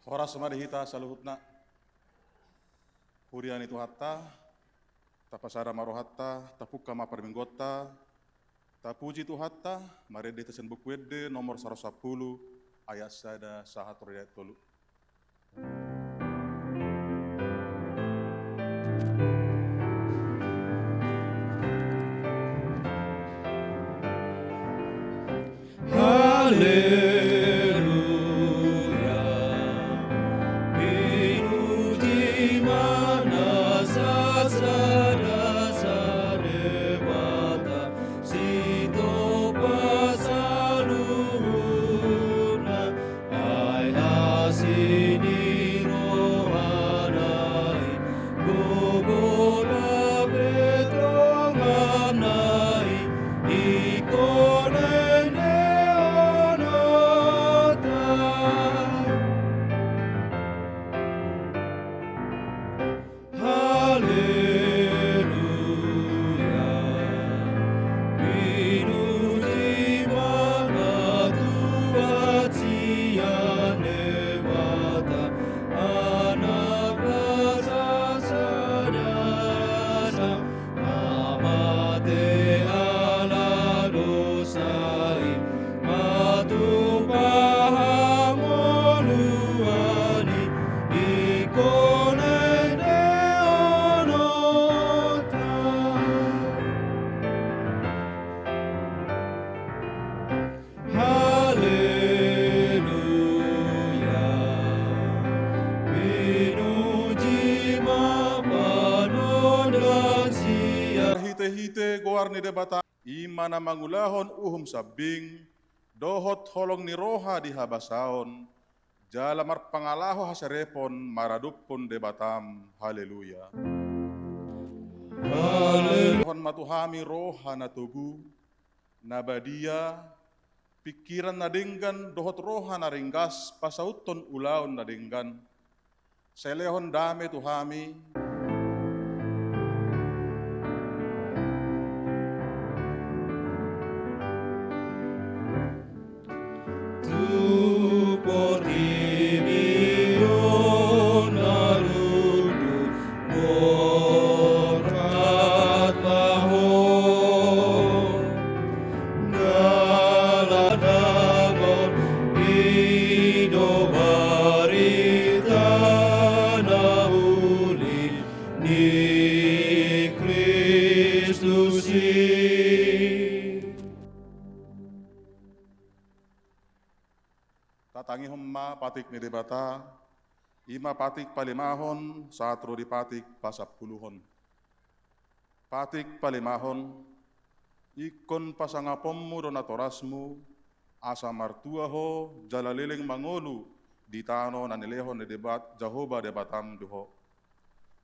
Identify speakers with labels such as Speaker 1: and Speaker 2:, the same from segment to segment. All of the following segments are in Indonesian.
Speaker 1: Horas madihita saluhutna, hurian itu hatta, tapasara marohatta, tapukka maparminggota, tapuji itu hatta, marede tesen bukwede nomor 110, ayat sada sahatur ayat tolu. Hite goar ni debata imana mangulahon sabing dohot holong ni roha di habasaon jalamar pangalaho hasarepon maradupon debatam haleluya. Haleluya matuhami roha na tugu nabadia pikiran nadinggan dohot roha na ringgas pasauton ulaon nadinggan selehon dame tuhami tatangi humma patik ni debata, ima patik palimahon, satro di patik pasapuluhon. Patik palimahon, ikon pasangapommu donatorasmu, asa martuaho, jalaliling mangolu, di tano nanilehon di debat, jahoba debatam duho.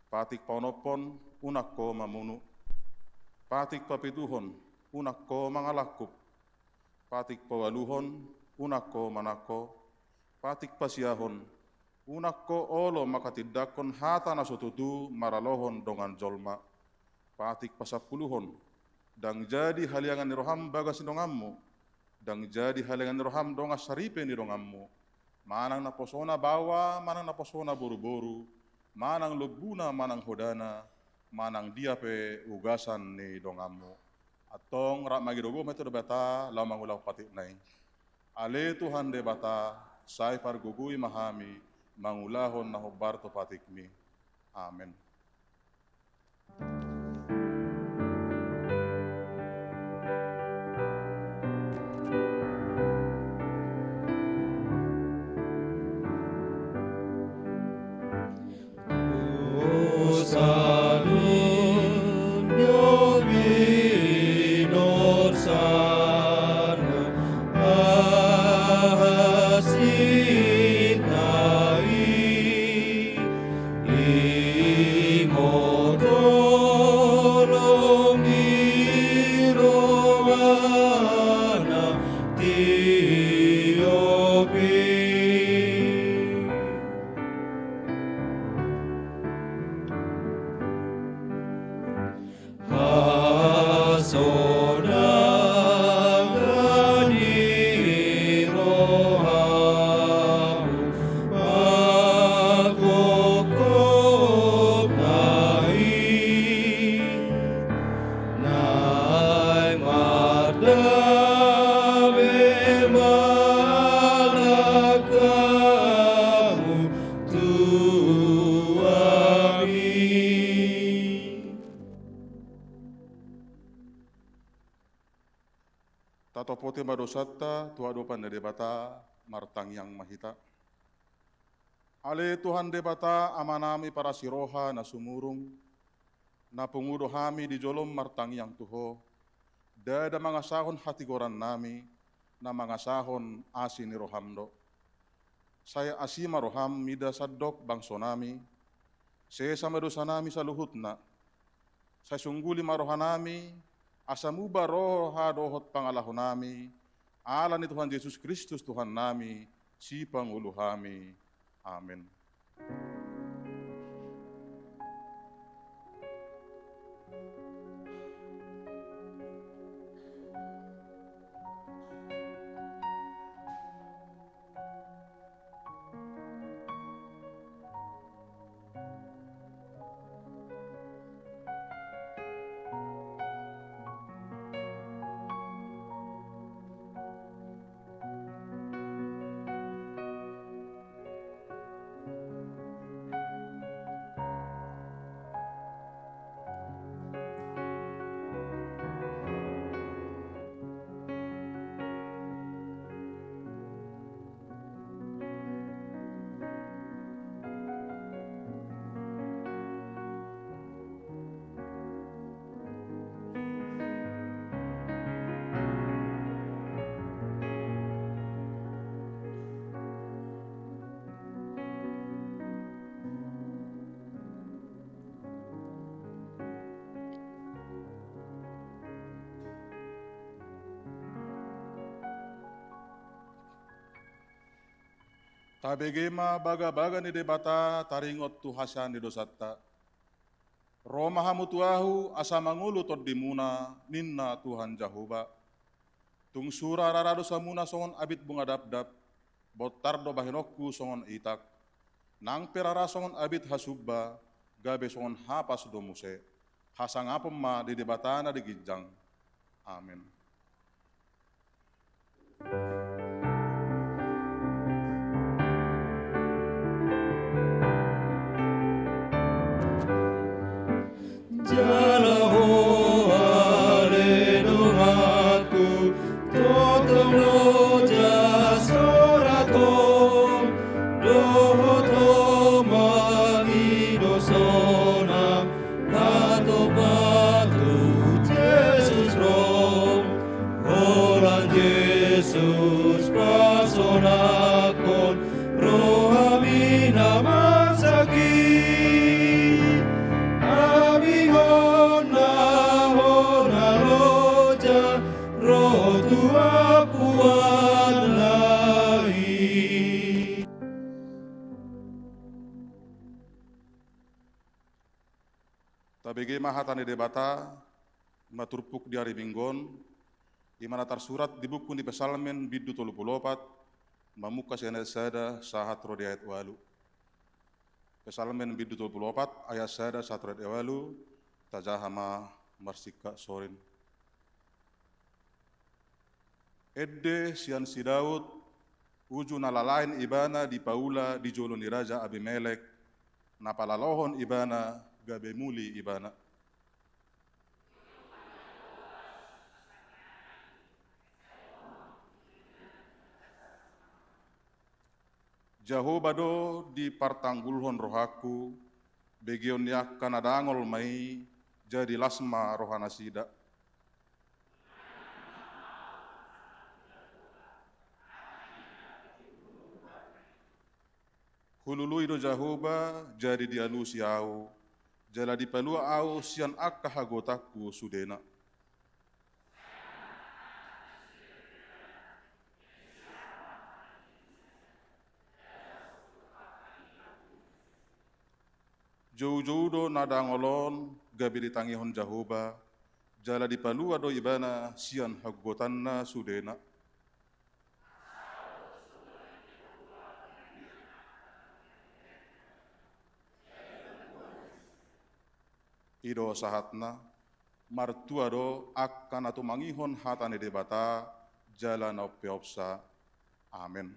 Speaker 1: Patik paunopon, unakko mamunu. Patik papituhon, unakko mangalakup. Patik pawaluhon, unakko manakko. Patik pasiahon, unakko olo makatidakon hata na sututu maralohon dongan jolma. Patik pasapuluhon, dang jadi haliangan ni roham baga sinongammu, dang jadi haliangan ni roham donga saripe ni rongammu. Manang na posona bawa, manang na posona boru-boru, manang lubuna, manang hodana, manang diape ugasan ni dongammu. Atong rak magidogo metode bata lamang ulau patik nai. Ale Tuhan de bata sai pargugui mahami mangulahon na hobar to patikmi. Amen.
Speaker 2: Sinai,
Speaker 1: Matopote madosatta tua dopan debata martang yang mahita. Ale Tuhan debata amanami para siroha na sumurung, na pungudo hami di jolom martang yang tuho, dada mga sahon hatigoran nami, na mga sahon asin ni rohamdo. Saya asima roham mida sadok bangso nami, saya sama dosa nami sa luhut na, saya sungguli marohanami, asamuba roha dohot pangalahon nami, ala ni Tuhan Yesus Kristus Tuhan nami, si Pangulo kami. Amen. Tabegema baga-baga ni debata taringot tu hasan di dosatta. Roma hamutuahu asa mangulu tod dimuna ninna Tuhan Jahoba. Tung sura rarado samuna songon abit bunga dapdap, botardo bahinokku songon itak. Nang perara songon abit hasubba, gabe songon hapas domuse. Hasangapem ma di debatana di gijang. Amin. Tabege mahatane debata, maturpuk di hari Minggon, imana tersurat di buku di Pesalmen bidu 34, mamuka senet sada sahat rodi ayat walu. Pesalmen bidu 34 ayat sada sahat rodi walu, tajahama marsika sorin. Edde sian si Daud, uju nalalain ibana di Paula di jolo ni Raja Abimelek, napalalohon ibana gabe muli ibana. Jahobado di partanggulhon rohaku, begion yak kanadangol mai, jadi lasma rohana sida. Hulului do Jahoba jadi dialu siau, jala di palua au sian akka hagotaku sudena. Jauh-jauh do nadangolon gabi ditangihon Jahoba, jala di palua do ibana sian hagotanna sudena. Ido sahatna, martua do akan atu mangihon hatane debata, jalan opeopsa. Amin.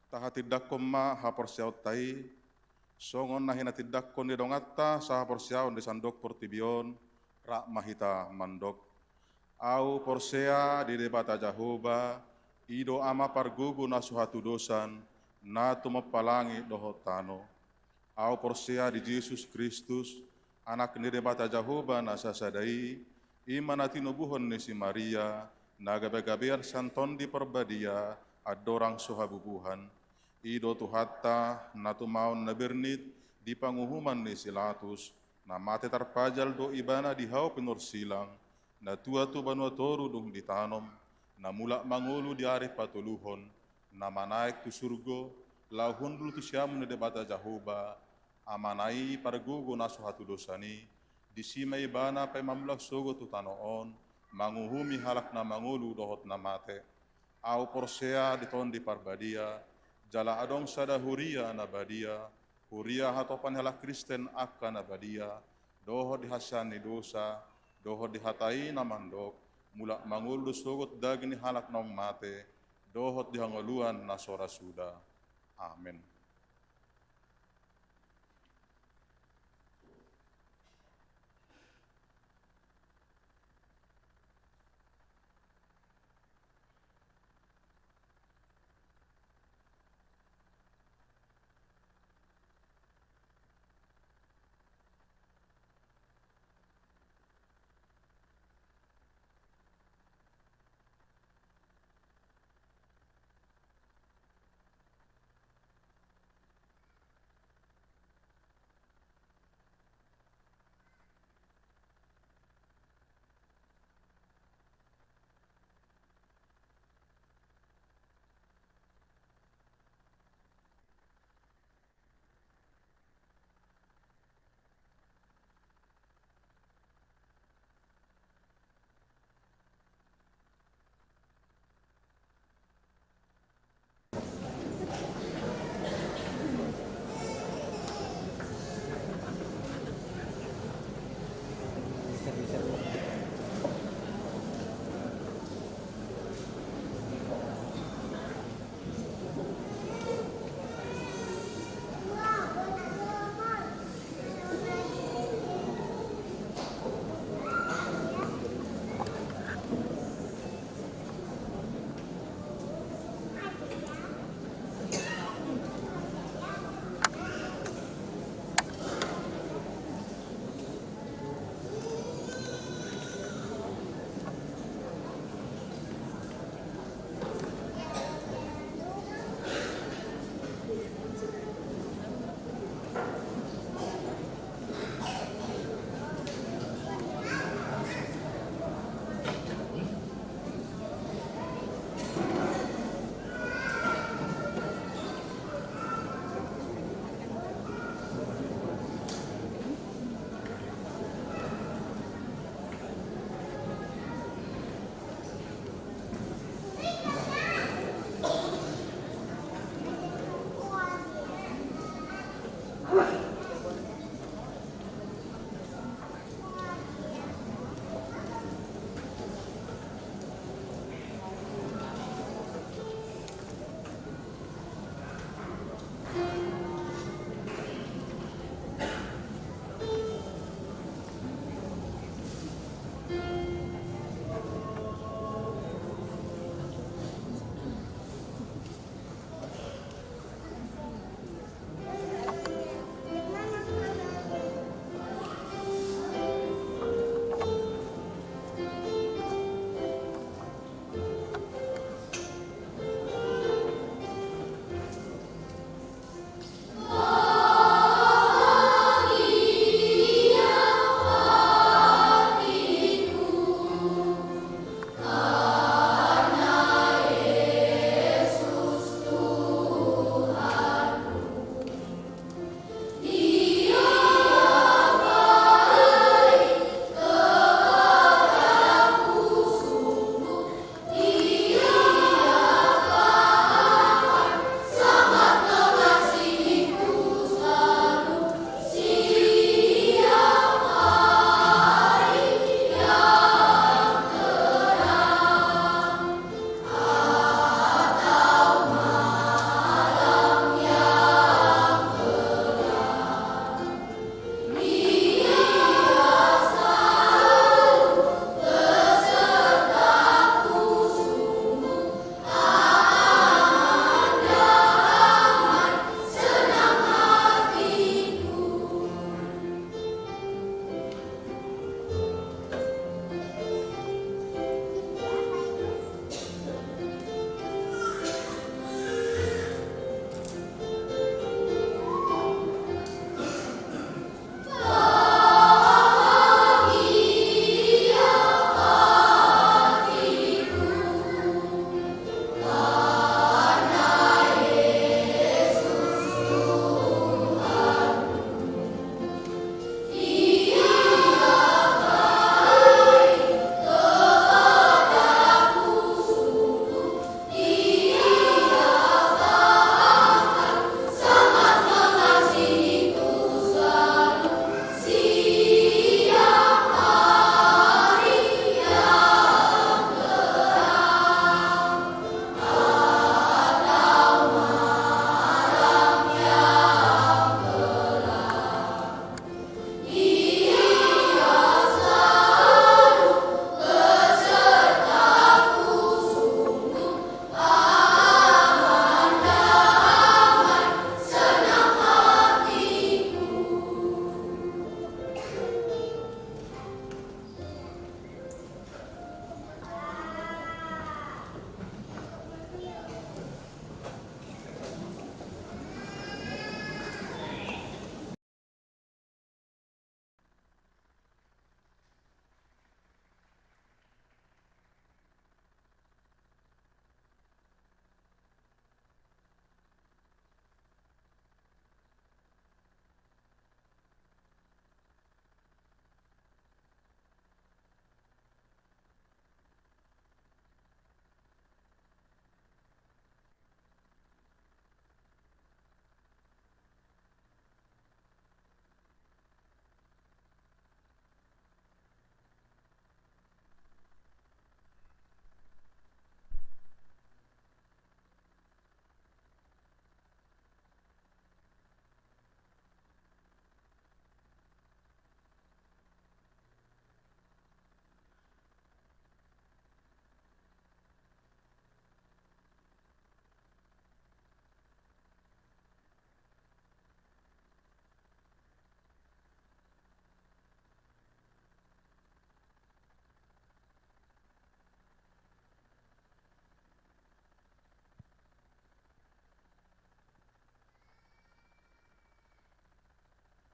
Speaker 1: Tahatidak ma haporsiaw tai, songon na hinatidak ko ni dongatta sa haporsiaw di sandok portibion, rak mahita mandok. Au porsea di debata Jahoba, ido ama pargugu na suhatu dosan, na tumapalangi dohotano. Au porsea di Yesus Kristus, anak ni debata Jahoba na sasadai, imana tinubuhon ni si Maria, nagabe-gabear santon di perbadia, adorang suhabubuhan. Ido tuhatta na tumaon na bernit di panguhuman ni Silatus na mate tarpajal do ibana di hau pinursilang na tua tu banua toru dung ditanom na mula mangulu di arif patuluhon na manaik tu surgo lahun dulu tu siamu ni debata Jahoba amanai pargugo na suhatu dosani di sima ibana pe mamulak sogo tu tanoon manguhumi halak na mangulu dohot na mate au porsea di ton di parbadia jala adong sada huria na badia, huria hatopan hala Kristen akka na badia, doho dihasan ni dosa, doho dihatai na mandok, mula mangulu sugot dagini halak nong mate, dohot dihangoluan na sora suda. Amen.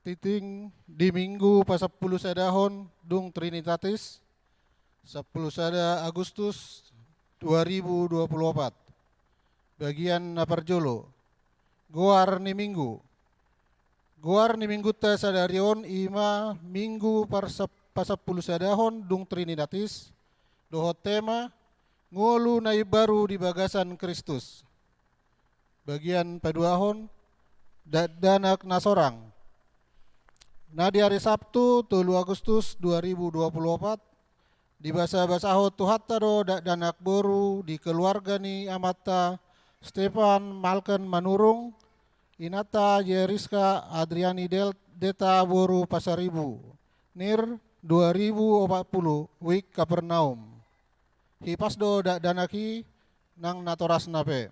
Speaker 2: titing di minggu pa 10 sadahon dung Trinitatis 10 sada Agustus 2024. Bagian na parjolo. Goar ni minggu ta sadarion ima minggu pa 10 sadahon dung Trinitatis dohot tema ngolu na baru di bagasan Kristus. Bagian paduahon danak nasorang. Nah di hari Sabtu 3 Agustus 2024 di basa-basaho tuhatta do danak boru di keluarga ni amata Stefan Malken Manurung inata Jeriska Adriani Deta boru pasaribu nir 2040 wik Kapernaum hipas do danaki nang natoras nape.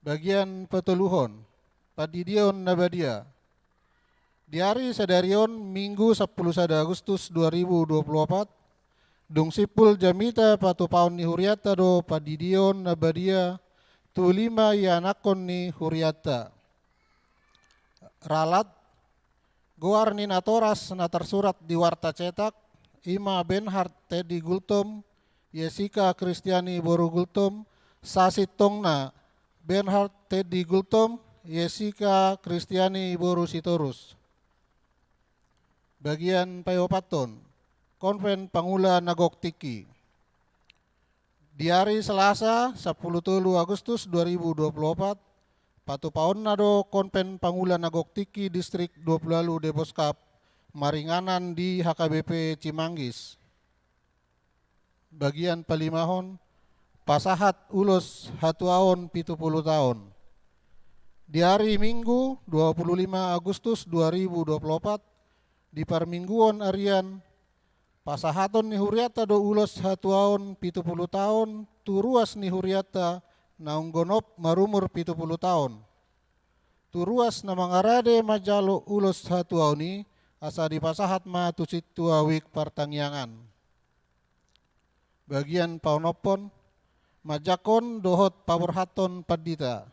Speaker 2: Bagian petuluhon padidion nabadia di hari sadarion minggu 10 sada Agustus 2024 dung sipul jamita patu paun ni huriata do padidion nabadia tu 5 yanakon ni huriata ralat goar ni natoras na tersurat di warta cetak ima Benhard Teddy Gultom Jessica Kristiani Boru Gultom sasit tongna Benhard Teddy Gultom Jessica Kristiani Boru Sitorus. Bagian payopaton Konven Pangula Nagok Tiki di hari Selasa 10 Agustus 2024 patu paon nado Konven Pangula Nagok Tiki distrik 20 Deboskap maringanan di HKBP Cimanggis. Bagian palimahon pasahat ulos hatuaon 70 tahun. Di hari Minggu 25 Agustus 2024 di parmingguon arian pasahaton ni huriata do ulos hatuaon 70 tahun turuas ni huriata naunggonop marumur 70 tahun. Turuas na mangarade majalo ulos hatuaon ni asa di pasahat ma tusit tua wik partangyangan. Bagian paunopon majakon dohot paburhaton padita.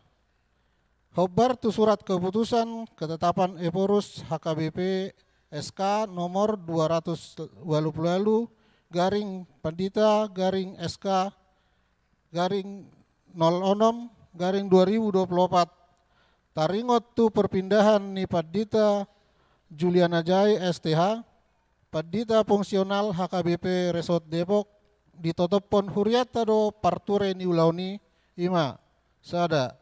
Speaker 2: Hobar tu surat keputusan ketetapan Eporus HKBP SK nomor 200 walu garing padita garing SK garing 06 garing 2024. Taringot tu perpindahan ni padita Juliana Jai STH padita fungsional HKBP Resort Depok ditotopon huriata do parture ni ulauni ima sada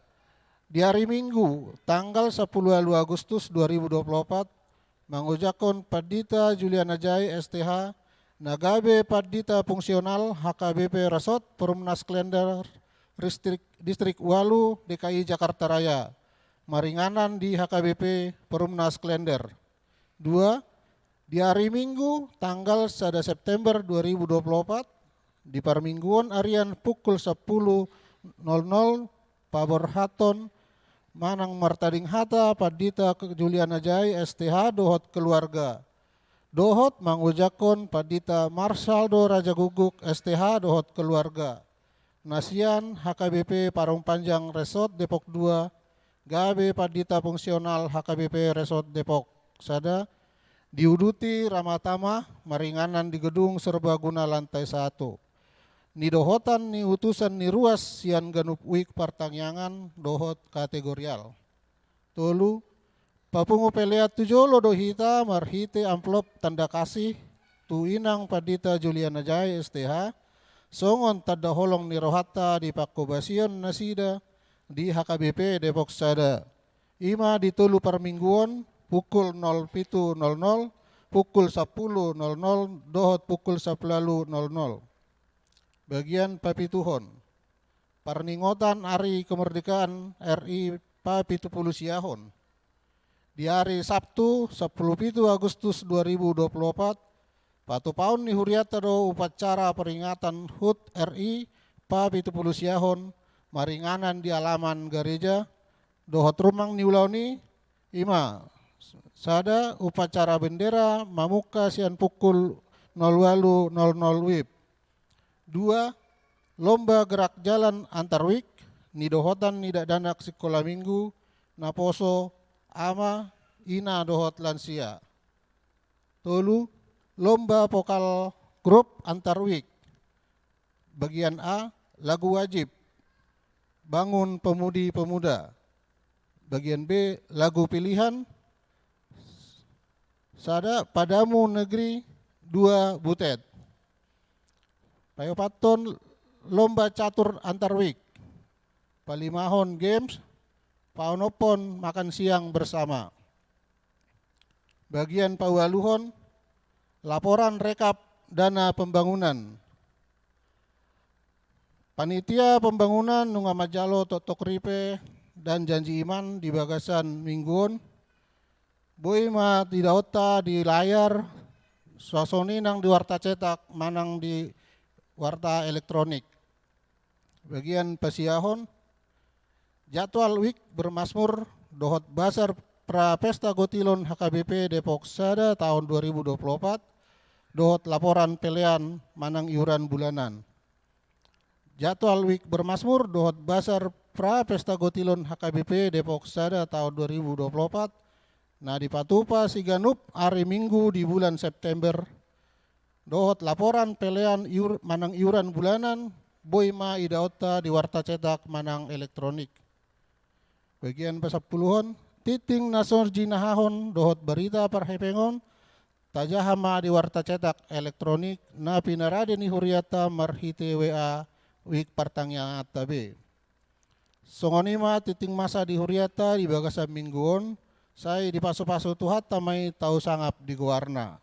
Speaker 2: di hari Minggu tanggal 10 Agustus 2024 mangujakon padita Juliana Jai STH nagabe padita fungsional HKBP Resort Perumnas Klender distrik Walu DKI Jakarta Raya maringanan di HKBP Perumnas Klender. 2 di hari Minggu tanggal 1 September 2024 di parmingguan arian pukul 10.00 paborhaton manang martading hata padita Juliana Jai STH dohot keluarga. Dohot mangujakon padita Marsaldo Raja Guguk STH dohot keluarga. Nasian HKBP Parung Panjang Resort Depok 2 gabe padita fungsional HKBP Resort Depok sada diuduti Ramatama maringanan di gedung serbaguna lantai 1. Ni dohotan ni utusan ni ruas sian ganup wik partangyangan dohot kategorial. Tolu papungu pelea tujolo dohita marhite amplop tanda kasih tu inang padita Juliana Jai STH songon tada holong ni rohata di Pakobasion nasida di HKBP Depok sada. Ima ditulu parmingguan pukul 07.00 pukul 10.00 dohot pukul 11.00. Bagian papituhon parningotan Hari Kemerdekaan RI Papitupulu Siahon di hari Sabtu 10 Agustus 2024 patu paun ni huriata do upacara peringatan HUT RI Papitupulu Siahon maringanan di halaman gereja dohot rumang ni ulauni ima sada upacara bendera mamuka sian pukul 08.00 WIB. 2 lomba gerak jalan antar wik ni dohotan ni danak sekolah minggu naposo ama ina dohot lansia. Tolu, lomba vokal grup antar week. Bagian A, lagu wajib, bangun pemudi-pemuda. Bagian B, lagu pilihan, sada padamu negeri 2 butet. Payopaton, lomba catur antar week. Palimahon games, paonopon makan siang bersama. Bagian pawaluhon, laporan rekap dana pembangunan. Panitia pembangunan nunga majalo totok ripe dan janji iman di bagasan mingguon. Boy ma tidak ota di layar, suasoni nang di warta cetak, manang di warta elektronik. Bagian pasiahon, jadwal week bermasmur dohot basar pra pesta gotilon HKBP Depok Sada tahun 2024, dohot laporan pelean manang iuran bulanan. Jadwal week bermasmur dohot basar pra pesta gotilon HKBP Depok Sada tahun 2024. Nah dipatupa siganup hari Minggu di bulan September. Dohot laporan pelean manang iuran bulanan, boy ma idaota di warta cetak manang elektronik. Bagian pasapuluhon, titing nasor jinahahon dohot berita parhepengon, tajahama di warta cetak elektronik na pinarade ni huriata marhite WA wik partangnya tabe. Songonima titing masa di huriata di bagasa mingguon, saya di paso-paso tuhat tamay tau sangap di guarna.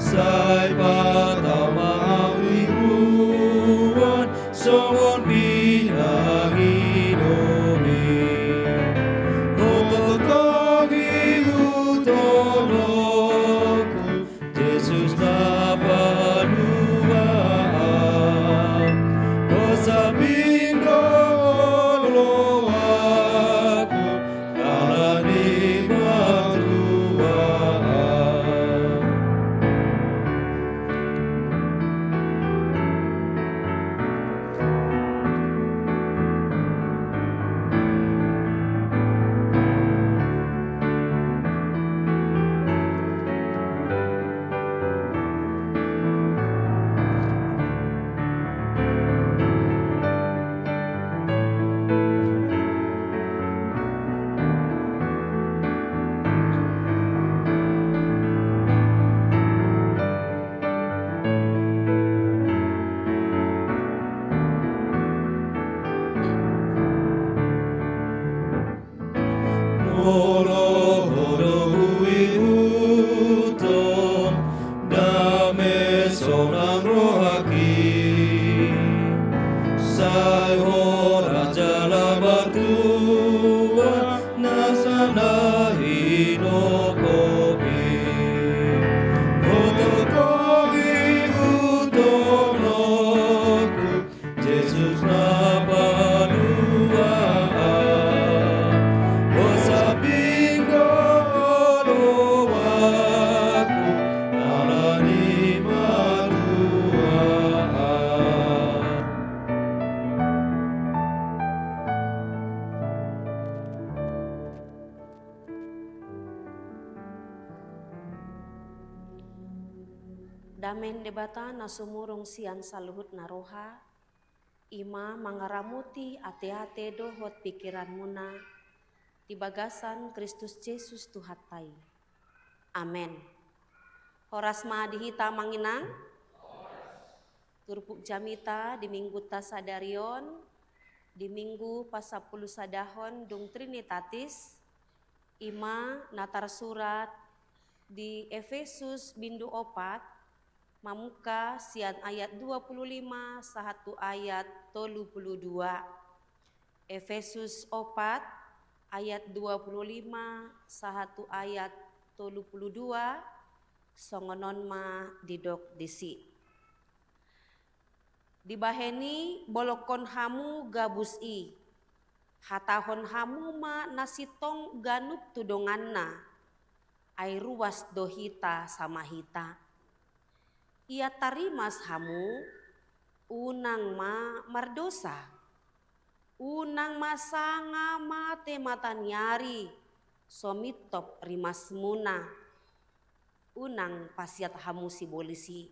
Speaker 3: Sai patau mauiruan songon binangi domi otokogi utonoku Yesus napanuaan osabindo loaku alani matuaan. Jesus na banua Osabingo loaku alani matua.
Speaker 4: Damen debata na sumurung sian saluhut na roha, ima mangaramuti ate-ate dohot pikiran muna, di bagasan Kristus Yesus Tuhatai. Amen. Horas ma dihita manginang, turpuk jamita di minggu tasadarion, di minggu pasapulu sadahon dung Trinitatis, ima natar surat di Efesus bindu 4, mamuka sian ayat 25 sahatu ayat 32. Efesus 4 ayat 25 sahatu ayat 32 songonon ma didok disi. Dibaheni bolokon hamu gabusi, hatahon hamu ma nasitong ganup tudonganna, ai ruas dohita sama hita. Ia tarimas hamu, unang ma mardosa, unang masanga mate matanyari, somitop rimas muna, unang pasiat hamu si bolisi.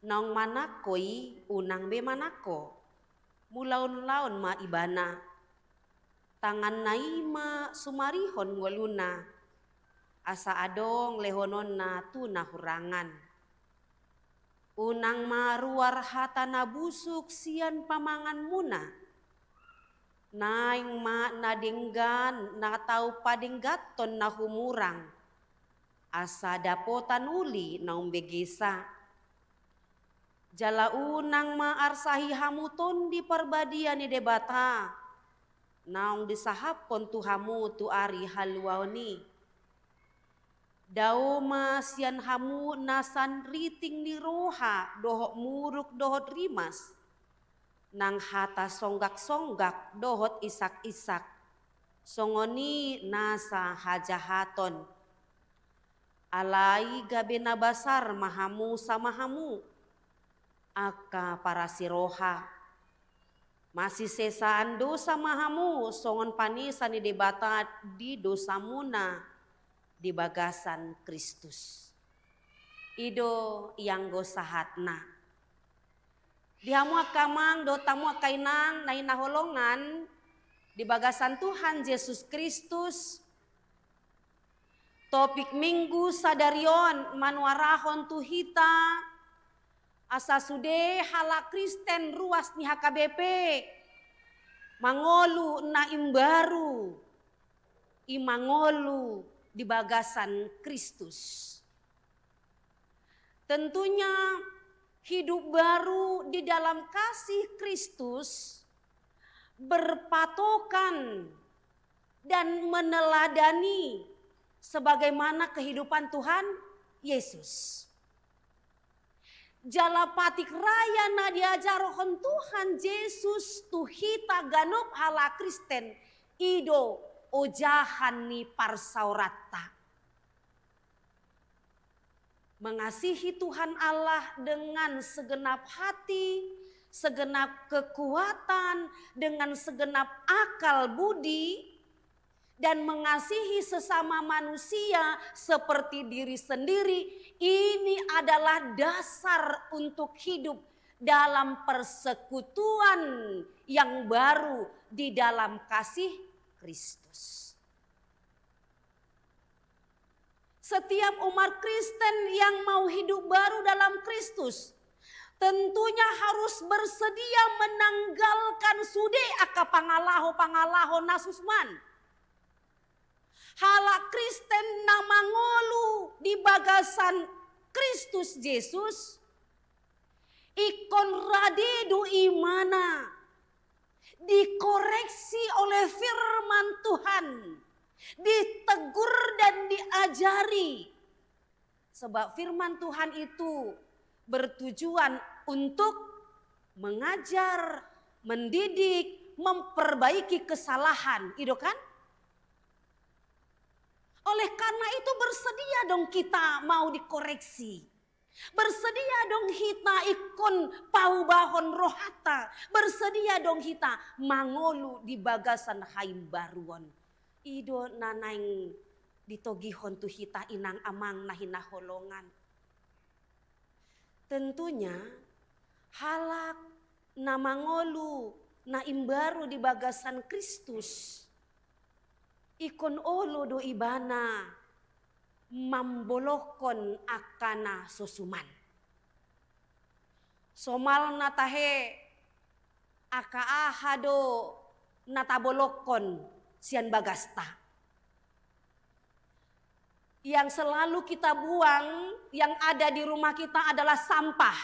Speaker 4: Nong manakoi unang be manako, mulaun-laun ma ibana, tangan naima sumarihon ngoluna, asa adong lehonon na tuna hurangan. Unang maruar hata nabusuk sian pamangan muna. Naing ma nadenggan na tau padenggaton na humurang. Asa dapotan uli na umbegesa. Jala unang ma arsahi hamuton di perbadian ni debata. Naung disahapon tu hamu tu ari haluaoni. Dauma sian hamu nasan riting ni roha dohot muruk dohot rimas. Nang hata songgak-songgak dohot isak-isak. Songoni nasa hajahaton. Alai gabe nabasar mahamu sama hamu. Aka para siroha. Masih sesaan dosa mahamu songon panisan ni debata di dosa muna. Di bagasan Kristus. Ido yang gosahatna. Dihamu akamang do tamu akainang na inaholongan di bagasan Tuhan Yesus Kristus. Topik minggu sadarion manuarahon tuhita. Asa sude hala Kristen ruas ni HKBP. Mangolu na imbaru. Imangolu di bagasan Kristus. Tentunya hidup baru di dalam kasih Kristus berpatokan dan meneladani sebagaimana kehidupan Tuhan Yesus. Jala patik raya na diajarohon Tuhan Yesus tuhita ganop hala Kristen ido ojahan ni parsaurata. Mengasihi Tuhan Allah dengan segenap hati, segenap kekuatan, dengan segenap akal budi, dan mengasihi sesama manusia seperti diri sendiri, ini adalah dasar untuk hidup dalam persekutuan yang baru di dalam kasih Kristus. Setiap umat Kristen yang mau hidup baru dalam Kristus tentunya harus bersedia menanggalkan sude aka pangalaho nasusman. Hala Kristen namangolu di bagasan Kristus Yesus ikon radedu imana dikoreksi oleh firman Tuhan, ditegur dan diajari. Sebab firman Tuhan itu bertujuan untuk mengajar, mendidik, memperbaiki kesalahan, itu kan? Oleh karena itu bersedia dong kita mau dikoreksi. Bersedia dong kita ikon paubahon rohata. Bersedia dong kita mangolu di bagasan haim baruon. Ido nanaing ditogihon tu hita inang amang nahina holongan. Tentunya halak na mangolu na imbaru di bagasan Kristus. Ikon olo do ibana mambolokon akana sosuman. Somal natahe aka ahado natabolokon sian bagasta. Yang selalu kita buang yang ada di rumah kita adalah sampah.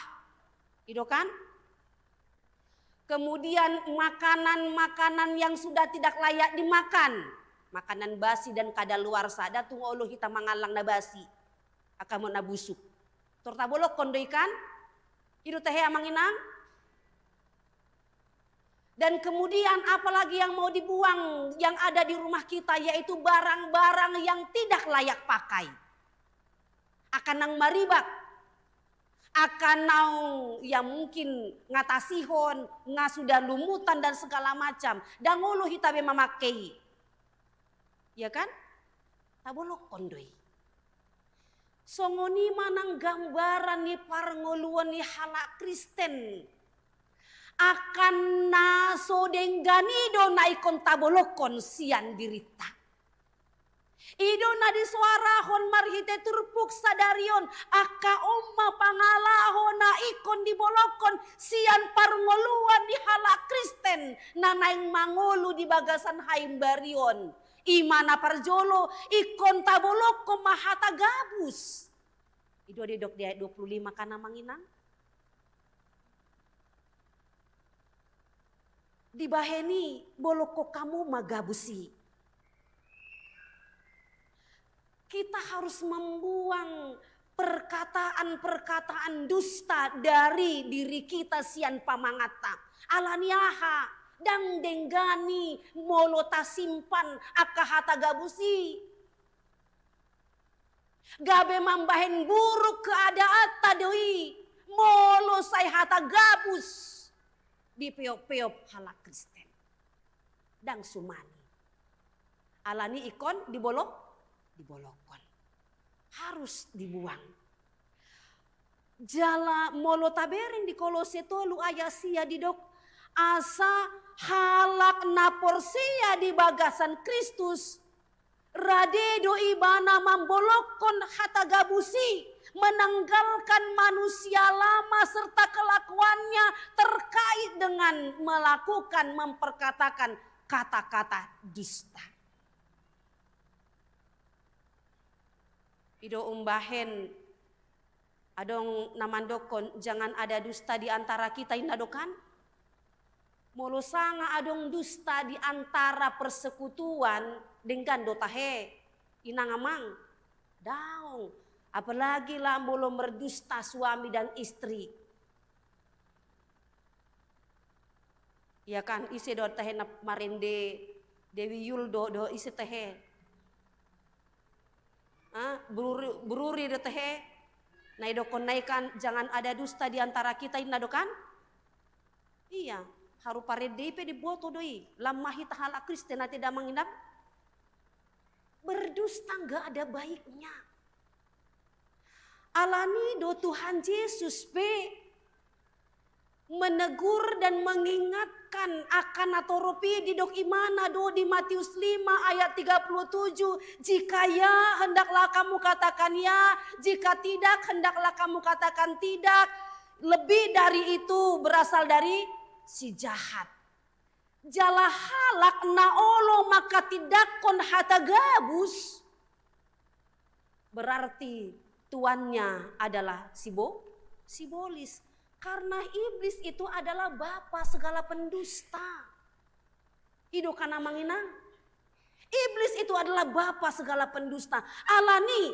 Speaker 4: Itu kan? Kemudian makanan-makanan yang sudah tidak layak dimakan. Makanan basi dan kadaluarsa datung olo kita mangalang na basi akan na busuk. Tortabolok kondoy kan? Itu teh amang inang. Dan kemudian apalagi yang mau dibuang yang ada di rumah kita yaitu barang-barang yang tidak layak pakai. Akan nang maribak. Akan nang yang mungkin ngatasihon, sudah lumutan dan segala macam. Dan ngulu hitabe memakai. Ya kan? Tabolok kondoy. Songoni manang gambaran ni parngoluan ni hala Kristen. Akan naso dengganido na ikon tabolokon sian dirita. Ido na di suarahon marhite turpuk sadarion. Aka umma pangalaho na ikon dibolokon sian parngoluan ni hala Kristen. Na naing mangolu di bagasan haimbarion. Imana parjolo ikon tabolok ko mahata gabus. Ido di dok dia 25 kana manginang. Di baheni bolok ko kamu magabusi. Kita harus membuang perkataan-perkataan dusta dari diri kita sian pamangata. Alaniaha. Dang denggani molota simpan akahata gabusi. Gabe mambahen buruk keadaan tadoi molo say hata gabus di peop-peop hala Kristen. Dang sumani. Alani ikon dibolokon. Harus dibuang. Jala molo taberin di Kolose tolu ayasia di dok asa halak na porsia di bagasan Kristus. Radedo ibana mambolokon hata gabusi. Menanggalkan manusia lama serta kelakuannya terkait dengan melakukan memperkatakan kata-kata dusta. Ido umbahen adong namandokon jangan ada dusta di antara kita inadokan. Molo sanga adong dusta di antara persekutuan dengan dotahe inangamang daong. Apalagi lah molo merdusta suami dan istri. Ya kan isi do tahe na marende Dewi Yuldo do isi tahe. Beruri do tahe. Nai do konaikan jangan ada dusta di antara kita inadokan. Iya, haru parende pe di boto doi. Lamahi tahala Kristen na tidak menginap. Berdusta enggak ada baiknya. Alani do Tuhan Yesus pe menegur dan mengingatkan akan atoropi di dok imana do di Matius 5 ayat 37. Jika ya hendaklah kamu katakan ya, jika tidak hendaklah kamu katakan tidak. Lebih dari itu berasal dari si jahat. Jala halak naolo maka tidak kon hata gabus. Berarti tuannya adalah sibolis. Karena iblis itu adalah bapa segala pendusta. Ido kana manginang. Iblis itu adalah bapa segala pendusta. Alani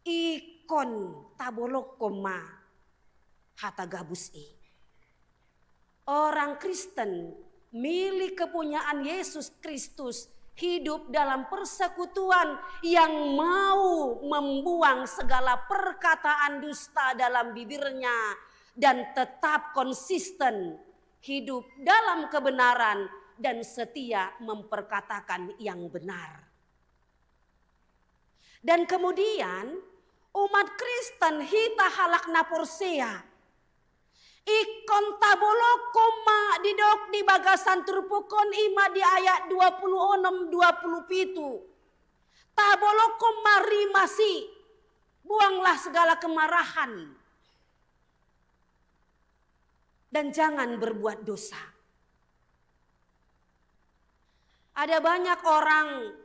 Speaker 4: ikon tabolok koma hata gabus i. Orang Kristen milik kepunyaan Yesus Kristus hidup dalam persekutuan yang mau membuang segala perkataan dusta dalam bibirnya dan tetap konsisten hidup dalam kebenaran dan setia memperkatakan yang benar. Dan kemudian umat Kristen hita halak naporsea ikon tabolok koma didok di bagasan turpukon ima di ayat 26-27. Tabolok koma rimasi, buanglah segala kemarahan. Dan jangan berbuat dosa. Ada banyak orang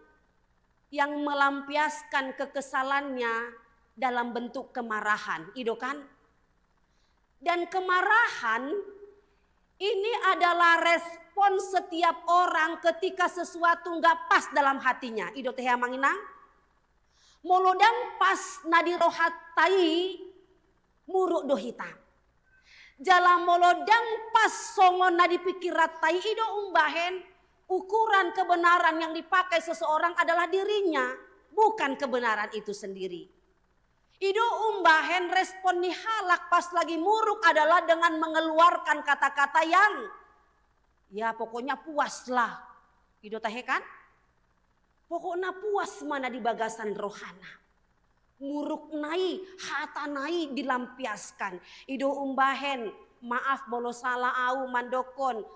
Speaker 4: yang melampiaskan kekesalannya dalam bentuk kemarahan. Ido kan? Dan kemarahan ini adalah respon setiap orang ketika sesuatu nggak pas dalam hatinya. Ido teh manginang. Molodang pas nadirohatai muruk dohita. Jalan molodang pas songon nadi pikiratai ido umbahen ukuran kebenaran yang dipakai seseorang adalah dirinya, bukan kebenaran itu sendiri. Ido umbahen respon nihalak pas lagi muruk adalah dengan mengeluarkan kata-kata yang ya pokoknya puaslah. Ido tahe kan? Pokoknya puas mana di bagasan rohana. Muruk nai, hata nai dilampiaskan. Ido umbahen, maaf bolo salah au mandokon,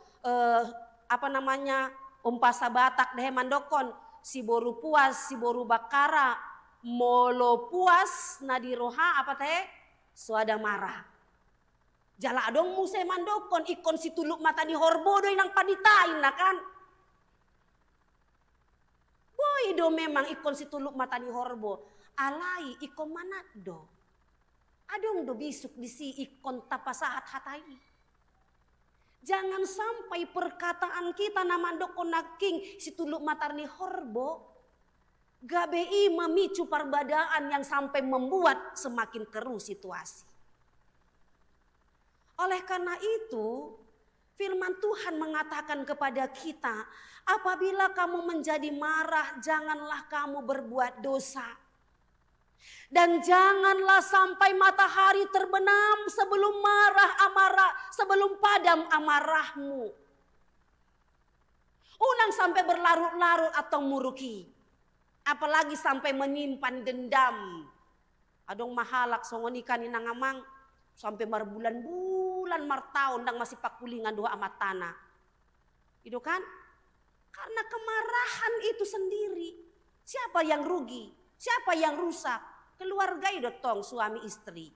Speaker 4: umpasa batak deh mandokon, si boru puas, si boru bakara, molo puas nadiroha apa teh, suada marah. Jala dong muse mandokon, ikon si tuluk mata di horbodo inang paditain lah kan. Boy do memang ikon si tuluk mata di horbo. Alai ikon manat do. Adong do bisuk disi ikon tapasahat hatai. Jangan sampai perkataan kita namandokon naking si tuluk matarni horbo. Gabei memicu perbedaan yang sampai membuat semakin keruh situasi. Oleh karena itu firman Tuhan mengatakan kepada kita. Apabila kamu menjadi marah janganlah kamu berbuat dosa. Dan janganlah sampai matahari terbenam sebelum sebelum padam amarahmu. Unang sampai berlarut-larut atau muruki. Apalagi sampai menyimpan dendam. Adong mahalak songonikan inangamang sampai marbulan-bulan martaun dang masih pakulingan doa amat tanah. Itu kan? Karena kemarahan itu sendiri. Siapa yang rugi? Siapa yang rusak? Keluarga itu tong suami istri.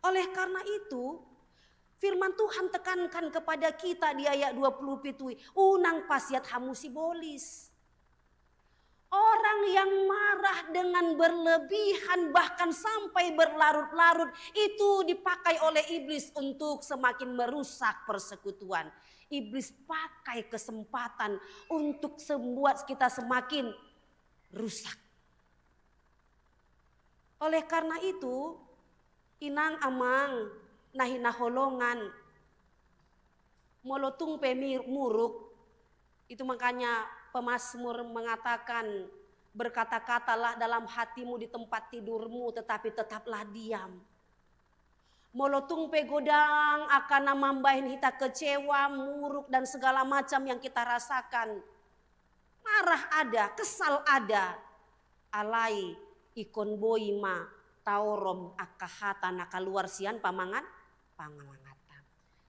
Speaker 4: Oleh karena itu firman Tuhan tekankan kepada kita di ayat 27. Unang pasiat hamu sibolis. Orang yang marah dengan berlebihan bahkan sampai berlarut-larut itu dipakai oleh iblis untuk semakin merusak persekutuan. Iblis pakai kesempatan untuk membuat kita semakin rusak. Oleh karena itu, inang amang nahina holongan molotung muruk, itu makanya pemazmur mengatakan, berkata-katalah dalam hatimu di tempat tidurmu tetapi tetaplah diam. Molotung pegodang akan namambahin kita kecewa, muruk dan segala macam yang kita rasakan. Marah ada, kesal ada. Alai ikon boima taurom akahata nakaluar sian pamangan pangangata.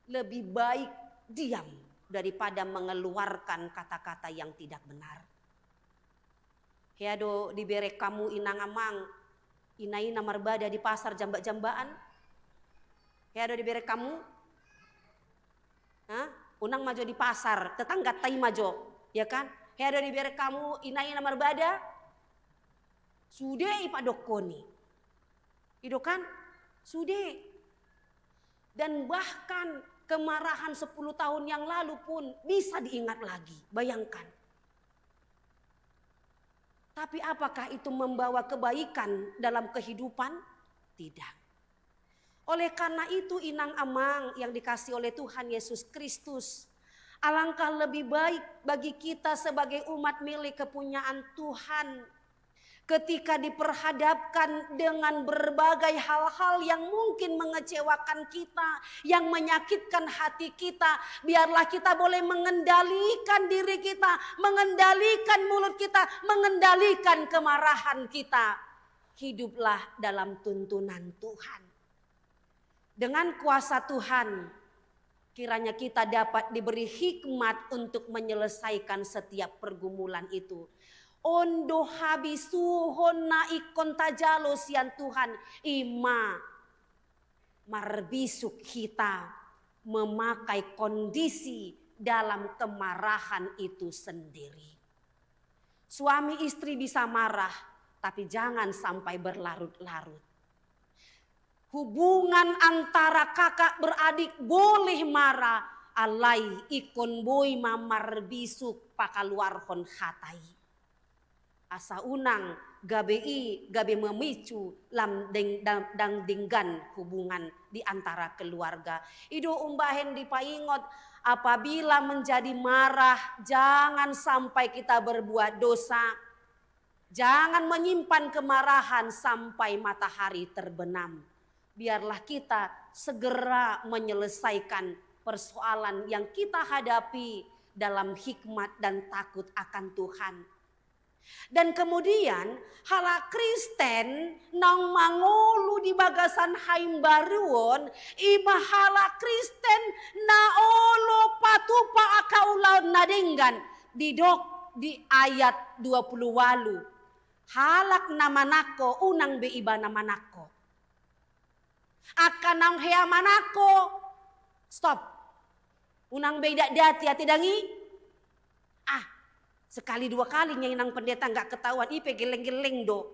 Speaker 4: Lebih baik diam daripada mengeluarkan kata-kata yang tidak benar. Heado dibere kamu inang amang, inai namarbada di pasar jambak-jambaan. Heado dibere kamu, unang majo di pasar, tetangga tai majo, ya kan? Heado dibere kamu inai namarbada, sude ipadokoni, itu kan? Sude. Dan bahkan kemarahan 10 tahun yang lalu pun bisa diingat lagi. Bayangkan. Tapi apakah itu membawa kebaikan dalam kehidupan? Tidak. Oleh karena itu inang amang yang dikasih oleh Tuhan Yesus Kristus. Alangkah lebih baik bagi kita sebagai umat milik kepunyaan Tuhan. Ketika diperhadapkan dengan berbagai hal-hal yang mungkin mengecewakan kita, yang menyakitkan hati kita, biarlah kita boleh mengendalikan diri kita, mengendalikan mulut kita, mengendalikan kemarahan kita. Hiduplah dalam tuntunan Tuhan. Dengan kuasa Tuhan, kiranya kita dapat diberi hikmat untuk menyelesaikan setiap pergumulan itu. Ondo habisuhon na ikon tajalo sian Tuhan ima marbisuk kita memakai kondisi dalam kemarahan itu sendiri. Suami istri bisa marah tapi jangan sampai berlarut-larut. Hubungan antara kakak beradik boleh marah, alai ikon boy mamar bisuk pakaluarhon hatai. Asa unang gabe memicu lam dang dinggan hubungan di antara keluarga. Ido umbahen dipaingot, apabila menjadi marah jangan sampai kita berbuat dosa. Jangan menyimpan kemarahan sampai matahari terbenam. Biarlah kita segera menyelesaikan persoalan yang kita hadapi dalam hikmat dan takut akan Tuhan. Dan kemudian hala Kristen nang mangolu di bagasan haimbaruon ima hala Kristen na olo patupa akaulaun nadenggan didok di ayat 28. Halak namanako unang be iba namanako. Akan nang hea manako. Stop. Unang be dak dati ati dangi. Sekali dua kali nang pendeta nggak ketahuan ipe geleng-geleng do.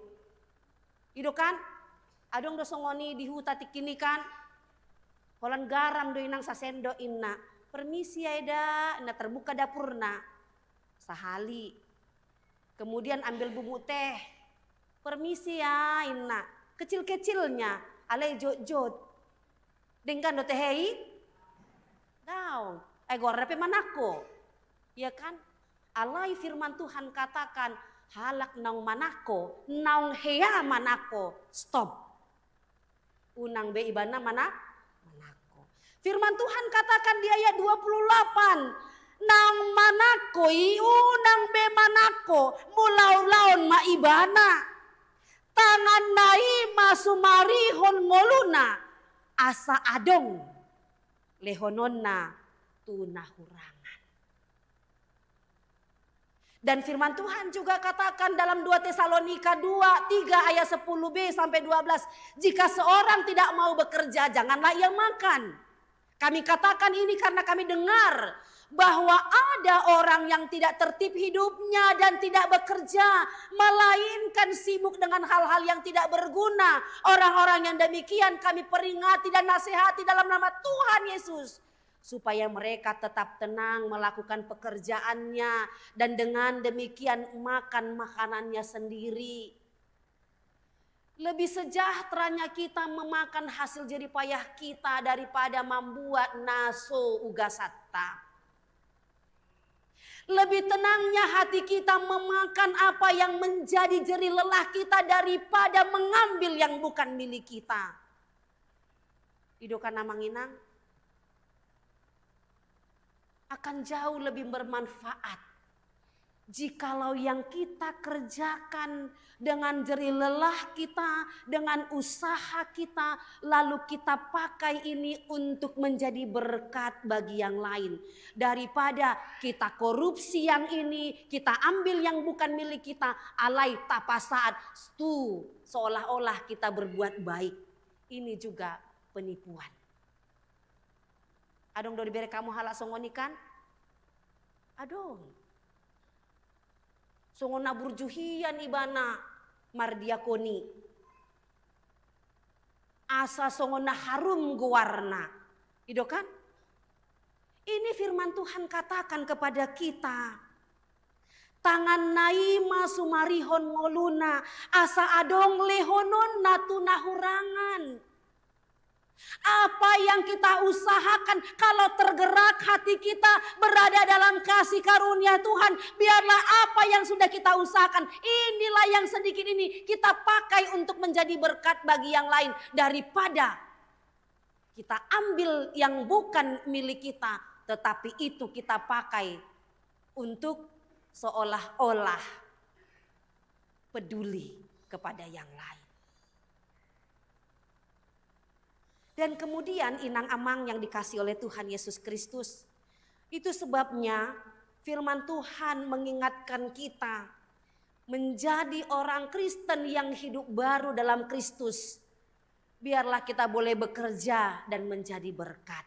Speaker 4: Ido kan? Adong do songoni di huta tikini kan. Holan garam do inang sasendo inna. Permisi ya eda, na terbuka dapurna. Sahali. Kemudian ambil bubuk teh. Permisi ya inna. Kecil-kecilnya. Ale jod-jod. Dengan do tehei. Daw. Gorrepe manako. Ya kan? Alai firman Tuhan katakan halak naung manako, naung hea manako, stop. Unang be ibana manako. Firman Tuhan katakan di ayat 28, naung manako unang be manako, mulau-laun ma ibana. Tangan nai masumarihon moluna, asa adong lehononna tunahurang. Dan firman Tuhan juga katakan dalam 2 Tesalonika 2:3 ayat 10b sampai 12. Jika seorang tidak mau bekerja, janganlah ia makan. Kami katakan ini karena kami dengar bahwa ada orang yang tidak tertib hidupnya dan tidak bekerja, melainkan sibuk dengan hal-hal yang tidak berguna. Orang-orang yang demikian kami peringati dan nasihati dalam nama Tuhan Yesus, supaya mereka tetap tenang melakukan pekerjaannya dan dengan demikian makan makanannya sendiri. Lebih sejahteranya kita memakan hasil jerih payah kita daripada membuat naso ugasata. Lebih tenangnya hati kita memakan apa yang menjadi jerih lelah kita daripada mengambil yang bukan milik kita. Idokan Namanginang akan jauh lebih bermanfaat jikalau yang kita kerjakan dengan jerih lelah kita, dengan usaha kita, lalu kita pakai ini untuk menjadi berkat bagi yang lain. Daripada kita korupsi yang ini, kita ambil yang bukan milik kita, alai tapasaat, itu seolah-olah kita berbuat baik. Ini juga penipuan. Adong do diberi kamu halak songonikan? Adong. Songona burjuhian ibana mardiakoni. Asa songona harum guwarna. Ido kan? Ini firman Tuhan katakan kepada kita. Tangan naima sumarihon ngoluna. Asa adong lehonon natuna hurangan. Apa yang kita usahakan, kalau tergerak hati kita berada dalam kasih karunia Tuhan, biarlah apa yang sudah kita usahakan, inilah yang sedikit ini kita pakai untuk menjadi berkat bagi yang lain, daripada kita ambil yang bukan milik kita, tetapi itu kita pakai untuk seolah-olah peduli kepada yang lain. Dan kemudian inang amang yang dikasih oleh Tuhan Yesus Kristus. Itu sebabnya firman Tuhan mengingatkan kita menjadi orang Kristen yang hidup baru dalam Kristus. Biarlah kita boleh bekerja dan menjadi berkat.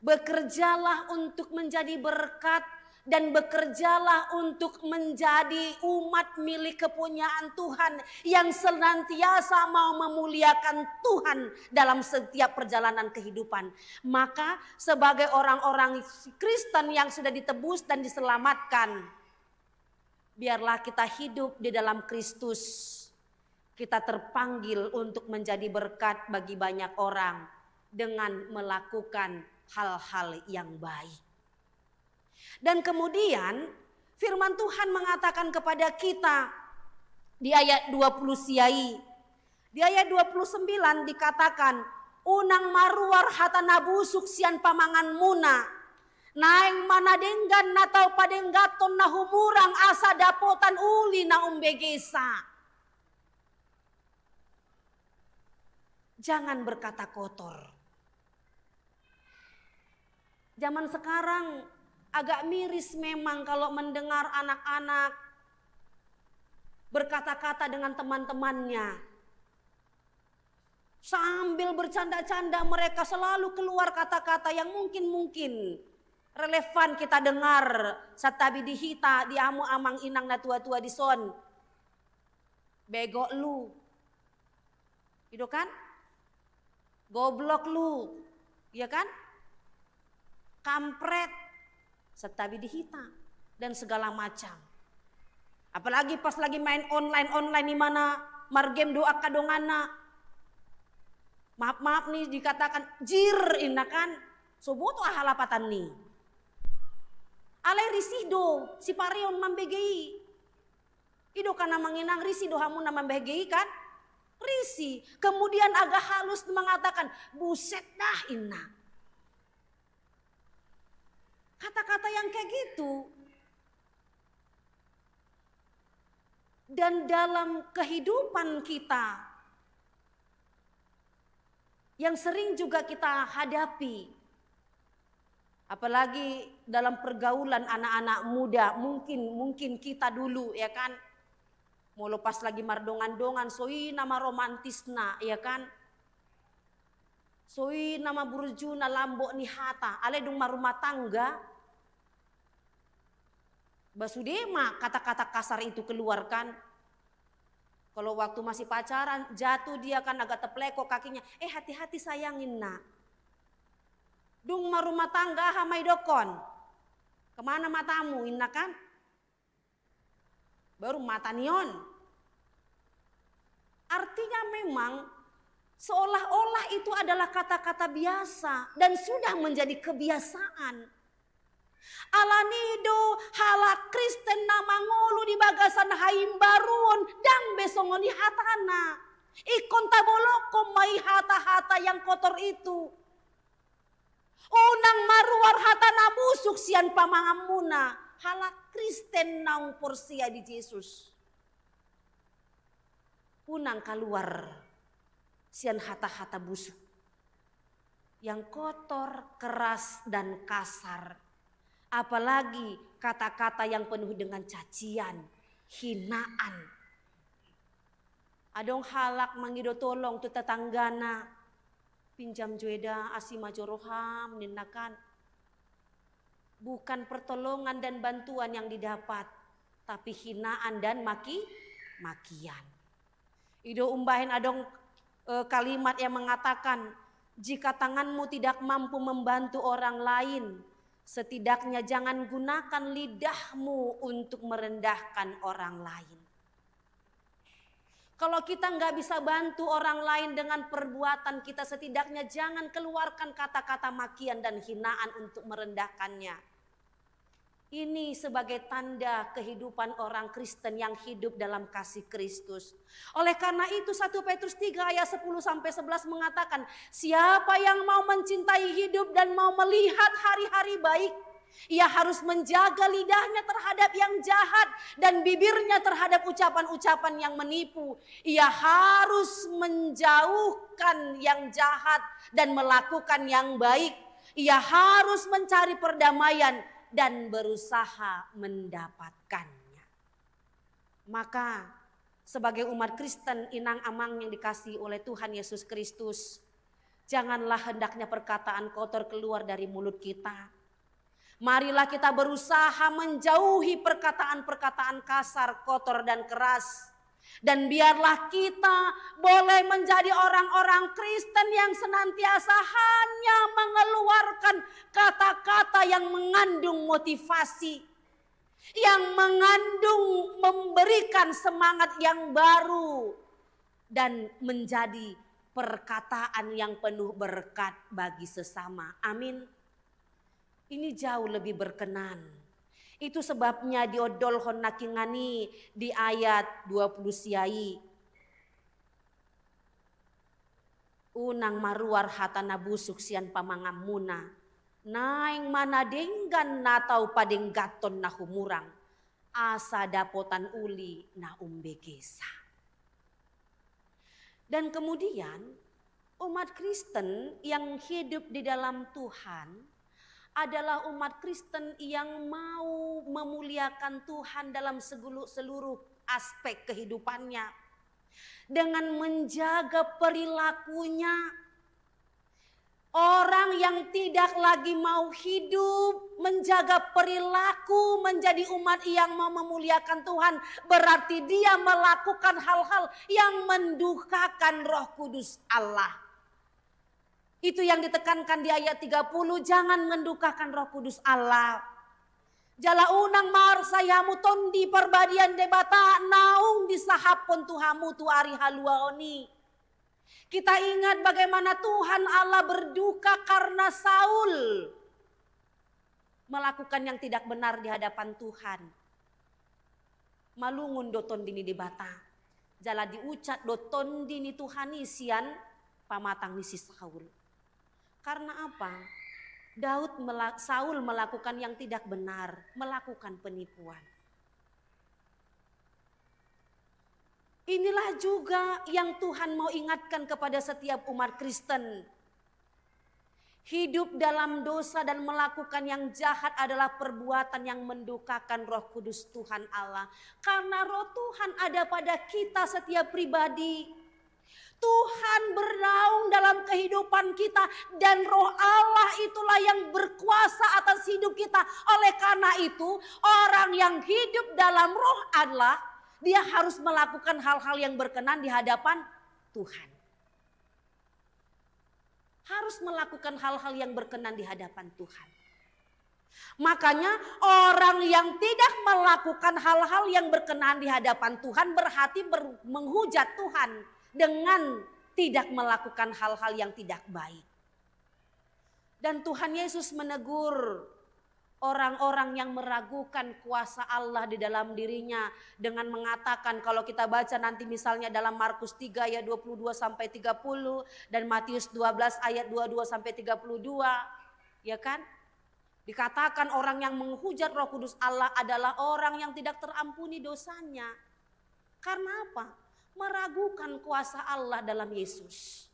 Speaker 4: Bekerjalah untuk menjadi berkat dan bekerjalah untuk menjadi umat milik kepunyaan Tuhan yang senantiasa mau memuliakan Tuhan dalam setiap perjalanan kehidupan. Maka sebagai orang-orang Kristen yang sudah ditebus dan diselamatkan, biarlah kita hidup di dalam Kristus. Kita terpanggil untuk menjadi berkat bagi banyak orang dengan melakukan hal-hal yang baik. Dan kemudian firman Tuhan mengatakan kepada kita di ayat 20 siai. Di ayat 29 dikatakan, unang maruar hata nabusuk sian pamangan muna. Naeng manadenggan natau padenggaton na humurang asa dapotan uli na umbegesa. Jangan berkata kotor. Zaman sekarang agak miris memang kalau mendengar anak-anak berkata-kata dengan teman-temannya. Sambil bercanda-canda mereka selalu keluar kata-kata yang mungkin relevan kita dengar. Satabi dihita di amu amang inang na tua-tua di son. Bego lu. Itu kan? Goblok lu. Iya kan? Kampret. Setabi dihita dan segala macam. Apalagi pas lagi main online di mana margem doa kadongana. Maaf nih dikatakan jir ina kan. Soboto ahalapatan nih. Alai risido si parion mambegei. Ido kana manginang risido hamu na mambegei kan? Risi. Kemudian agak halus mengatakan buset dah ina. Kata-kata yang kayak gitu. Dan dalam kehidupan kita yang sering juga kita hadapi, apalagi dalam pergaulan anak-anak muda, mungkin kita dulu ya kan, mau lepas lagi mardongan-dongan, soi nama romantisna ya kan, Soi nama burjuna lambok ni hata, ale dung marumah tangga. Basudema kata-kata kasar itu keluarkan. Kalau waktu masih pacaran jatuh dia kan agak teplekok kakinya. Hati-hati sayangin nak. Dung marumah tangga hamai dokon. Kemana matamu inna kan? Baru mata nion. Artinya memang seolah-olah itu adalah kata-kata biasa dan sudah menjadi kebiasaan. Alanido hala Kristen nama ngolu di bagasan haimbaruon dan besongoni hatana. Ikon taboloko mai hata-hata yang kotor itu. Unang maruar hatana busuk sian pamangamuna. Hala Kristen naung porsia di Yesus. Unang keluar sian hata-hata busuk. Yang kotor, keras dan kasar. Apalagi kata-kata yang penuh dengan cacian, hinaan. Adong halak mangido tolong tu tetanggana. Pinjam jueda asima joroham ninakan. Bukan pertolongan dan bantuan yang didapat, tapi hinaan dan makian. Ido umbahin adong kalimat yang mengatakan, jika tanganmu tidak mampu membantu orang lain, setidaknya jangan gunakan lidahmu untuk merendahkan orang lain. Kalau kita nggak bisa bantu orang lain dengan perbuatan kita, setidaknya jangan keluarkan kata-kata makian dan hinaan untuk merendahkannya. Ini sebagai tanda kehidupan orang Kristen yang hidup dalam kasih Kristus. Oleh karena itu 1 Petrus 3 ayat 10-11 mengatakan, siapa yang mau mencintai hidup dan mau melihat hari-hari baik, ia harus menjaga lidahnya terhadap yang jahat dan bibirnya terhadap ucapan-ucapan yang menipu. Ia harus menjauhkan yang jahat dan melakukan yang baik. Ia harus mencari perdamaian dan berusaha mendapatkannya. Maka sebagai umat Kristen inang amang yang dikasihi oleh Tuhan Yesus Kristus, janganlah hendaknya perkataan kotor keluar dari mulut kita. Marilah kita berusaha menjauhi perkataan-perkataan kasar, kotor dan keras. Dan biarlah kita boleh menjadi orang-orang Kristen yang senantiasa hanya mengeluarkan kata-kata yang mengandung motivasi, yang mengandung memberikan semangat yang baru, dan menjadi perkataan yang penuh berkat bagi sesama. Amin. Ini jauh lebih berkenan. Itu sebabnya diodolhon nakingani di ayat 20 siai. Unang maruar hatana busuk sian pamangamuna. Naing mana denggan natau padenggaton na humurang. Asa dapotan uli na umbegesa. Dan kemudian umat Kristen yang hidup di dalam Tuhan adalah umat Kristen yang mau memuliakan Tuhan dalam seluruh aspek kehidupannya. Dengan menjaga perilakunya. Orang yang tidak lagi mau hidup, menjaga perilaku, menjadi umat yang mau memuliakan Tuhan. Berarti dia melakukan hal-hal yang mendukakan Roh Kudus Allah. Itu yang ditekankan di ayat 30, jangan mendukakan Roh Kudus Allah. Jala unang mar sayamu tondi perbadian debata naung disahapon Tuhamu tu ari haluaoni. Kita ingat bagaimana Tuhan Allah berduka karena Saul melakukan yang tidak benar di hadapan Tuhan. Malungun doton dini debata. Jala diucat doton dini Tuhani sian pamatang nisi Saul. Karena apa? Saul melakukan yang tidak benar, melakukan penipuan. Inilah juga yang Tuhan mau ingatkan kepada setiap umat Kristen. Hidup dalam dosa dan melakukan yang jahat adalah perbuatan yang mendukakan Roh Kudus Tuhan Allah. Karena Roh Tuhan ada pada kita setiap pribadi. Tuhan bernaung dalam kehidupan kita dan roh Allah itulah yang berkuasa atas hidup kita. Oleh karena itu orang yang hidup dalam roh Allah, dia harus melakukan hal-hal yang berkenan di hadapan Tuhan. Harus melakukan hal-hal yang berkenan di hadapan Tuhan. Makanya orang yang tidak melakukan hal-hal yang berkenan di hadapan Tuhan berarti menghujat Tuhan dengan tidak melakukan hal-hal yang tidak baik. Dan Tuhan Yesus menegur orang-orang yang meragukan kuasa Allah di dalam dirinya dengan mengatakan, kalau kita baca nanti misalnya dalam Markus 3 ayat 22 sampai 30 dan Matius 12 ayat 22 sampai 32, ya kan? Dikatakan orang yang menghujat Roh Kudus Allah adalah orang yang tidak terampuni dosanya. Karena apa? Meragukan kuasa Allah dalam Yesus.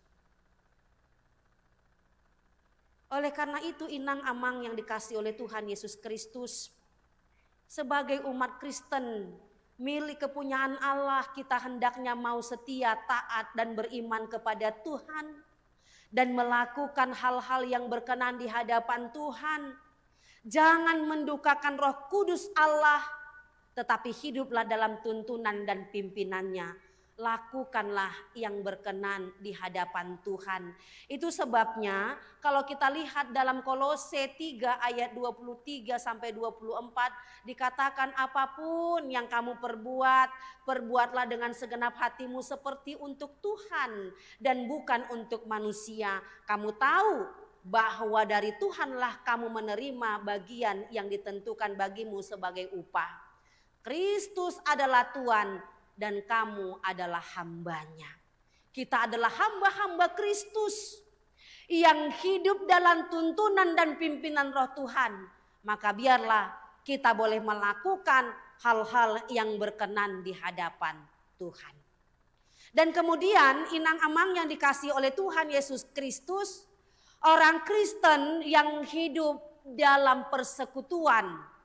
Speaker 4: Oleh karena itu inang amang yang dikasih oleh Tuhan Yesus Kristus, sebagai umat Kristen milik kepunyaan Allah, kita hendaknya mau setia, taat dan beriman kepada Tuhan dan melakukan hal-hal yang berkenan di hadapan Tuhan. Jangan mendukakan Roh Kudus Allah, tetapi hiduplah dalam tuntunan dan pimpinannya. Lakukanlah yang berkenan di hadapan Tuhan. Itu sebabnya kalau kita lihat dalam Kolose 3 ayat 23 sampai 24 dikatakan, apapun yang kamu perbuat, perbuatlah dengan segenap hatimu seperti untuk Tuhan dan bukan untuk manusia. Kamu tahu bahwa dari Tuhanlah kamu menerima bagian yang ditentukan bagimu sebagai upah. Kristus adalah Tuhan dan kamu adalah hambanya. Kita adalah hamba-hamba Kristus yang hidup dalam tuntunan dan pimpinan Roh Tuhan. Maka biarlah kita boleh melakukan hal-hal yang berkenan di hadapan Tuhan. Dan kemudian inang amang yang dikasih oleh Tuhan Yesus Kristus, orang Kristen yang hidup dalam persekutuan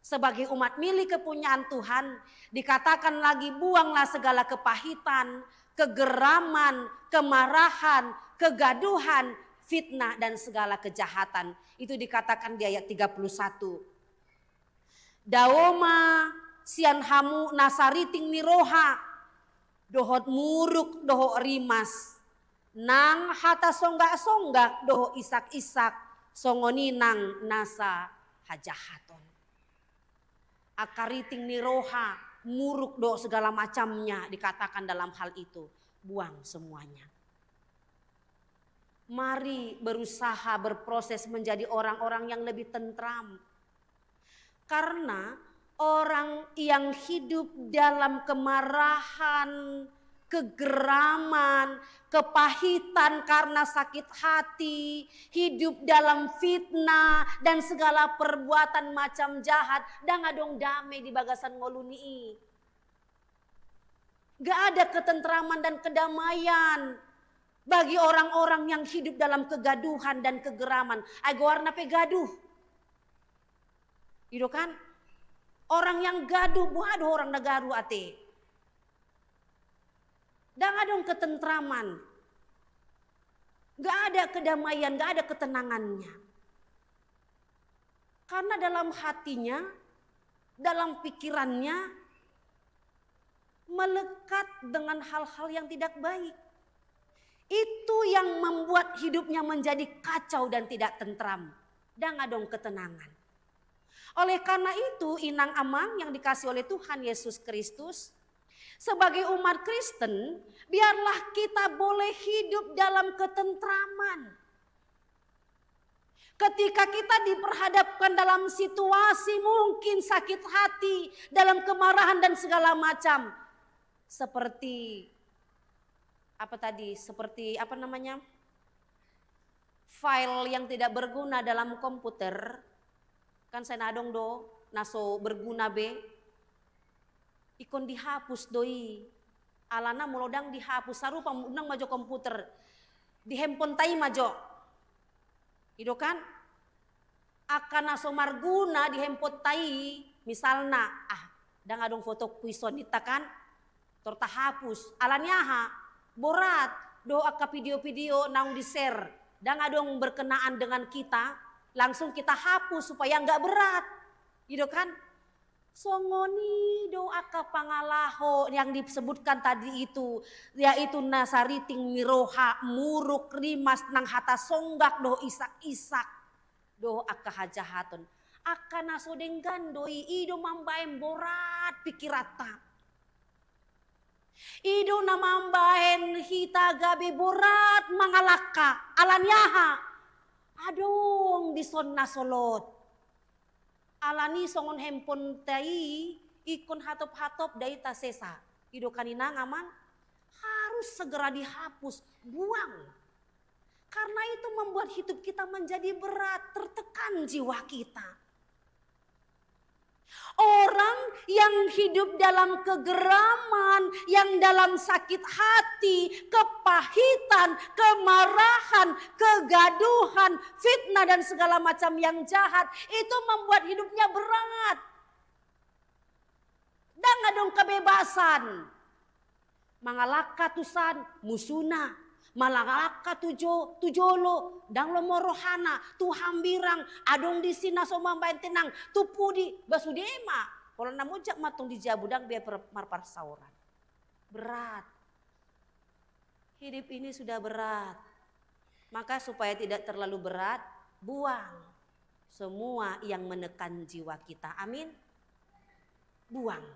Speaker 4: sebagai umat milik kepunyaan Tuhan, dikatakan lagi, buanglah segala kepahitan, kegeraman, kemarahan, kegaduhan, fitnah dan segala kejahatan. Itu dikatakan di ayat 31. Daoma sian hamu nasariting niroha, dohot muruk doho rimas, nang hata songgak-songgak doho isak-isak, songoninang nasa hajahaton. Akariting niroha, muruk do segala macamnya dikatakan dalam hal itu. Buang semuanya. Mari berusaha berproses menjadi orang-orang yang lebih tentram. Karena orang yang hidup dalam kemarahan, kegeraman, kepahitan karena sakit hati, hidup dalam fitnah dan segala perbuatan macam jahat, dan ngadong damai di bagasan ngoluni. Gak ada ketentraman dan kedamaian bagi orang-orang yang hidup dalam kegaduhan dan kegeraman. Ago warna pe gaduh. Itu kan? Orang yang gaduh, waduh orang negaru ate. Dan gak ada ketentraman. Gak ada kedamaian, gak ada ketenangannya. Karena dalam hatinya, dalam pikirannya, melekat dengan hal-hal yang tidak baik. Itu yang membuat hidupnya menjadi kacau dan tidak tentram. Dan gak ada ketenangan. Oleh karena itu, inang amang yang dikasih oleh Tuhan Yesus Kristus, sebagai umat Kristen, biarlah kita boleh hidup dalam ketentraman. Ketika kita diperhadapkan dalam situasi mungkin sakit hati, dalam kemarahan dan segala macam. Seperti file yang tidak berguna dalam komputer. Kan saya nadong do, naso berguna be. Ikon dihapus doi. Alana mulodang dihapus. Sarupa unang majo komputer. Di handphone tai majo. Itu kan? Akan naso marguna di handphone tai. Misalna, dang adong foto kuisonita kan? Torta hapus. Alanya Borat doa ke video-video naung di share. Dan adong berkenaan dengan kita. Langsung kita hapus supaya nggak berat. Gitu kan? Songoni doa ke pangalaho yang disebutkan tadi itu. Yaitu nasariting miroha muruk rimas nang hata songgak do isak-isak. Doa ke hajahatun. Akan nasodenggan doi ido mambaem borat pikirata. Ido na mambaen hita gabi borat mangalaka alanyaha. Adong dison nasolot. Alani songon handphone tai ikon hatop-hatop dai tasesa. Ido kanina ngaman harus segera dihapus, buang. Karena itu membuat hidup kita menjadi berat, tertekan jiwa kita. Orang yang hidup dalam kegeraman, yang dalam sakit hati, kepahitan, kemarahan, kegaduhan, fitnah dan segala macam yang jahat, itu membuat hidupnya berat. Dan adong kebebasan. Mangalaka tusan musuna. Malangaka tujolo dang lomorohana tu hambirang adong di sina somambaen tenang tu pudi basudema kalau namujak matung di jabudang biar marpar sauran. Berat. Hidup ini sudah berat. Maka supaya tidak terlalu berat, buang semua yang menekan jiwa kita. Amin. Buang.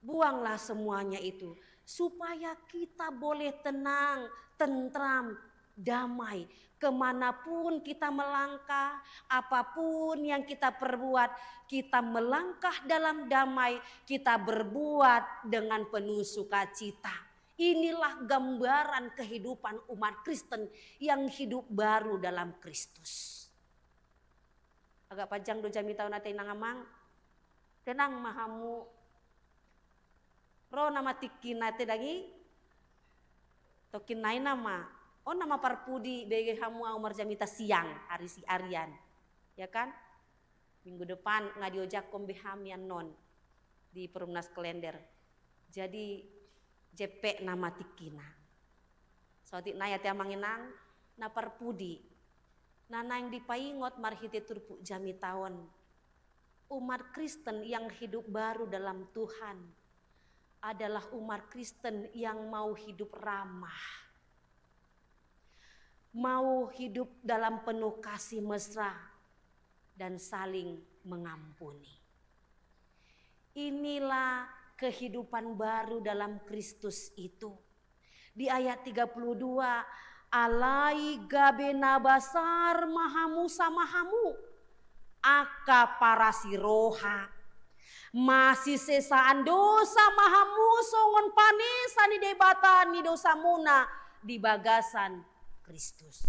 Speaker 4: Buanglah semuanya itu. Supaya kita boleh tenang, tentram, damai. Kemanapun kita melangkah, apapun yang kita perbuat, kita melangkah dalam damai, kita berbuat dengan penuh sukacita. Inilah gambaran kehidupan umat Kristen yang hidup baru dalam Kristus. Agak panjang do jami tahun natin nangamang. Tenang mahamu. Ro nama tikin nate dagi, tokin nai nama, nama parpudi bege hamu umar jamita siang hari si Aryan, ya kan? Minggu depan ngadiojak kombehamian non di Perumnas Klender, jadi JP nama tikina. Sotik naya tiamanginang, na parpudi, nana yang dipaingot marhite turpu jamitawan, umat Kristen yang hidup baru dalam Tuhan. Adalah umat Kristen yang mau hidup ramah. Mau hidup dalam penuh kasih mesra dan saling mengampuni. Inilah kehidupan baru dalam Kristus itu. Di ayat 32, alai gabena basar mahamu samahamu, aka parasiroha. Masih sesaan dosa mahamu songon panesan di debatan ni dosa muna di bagasan Kristus.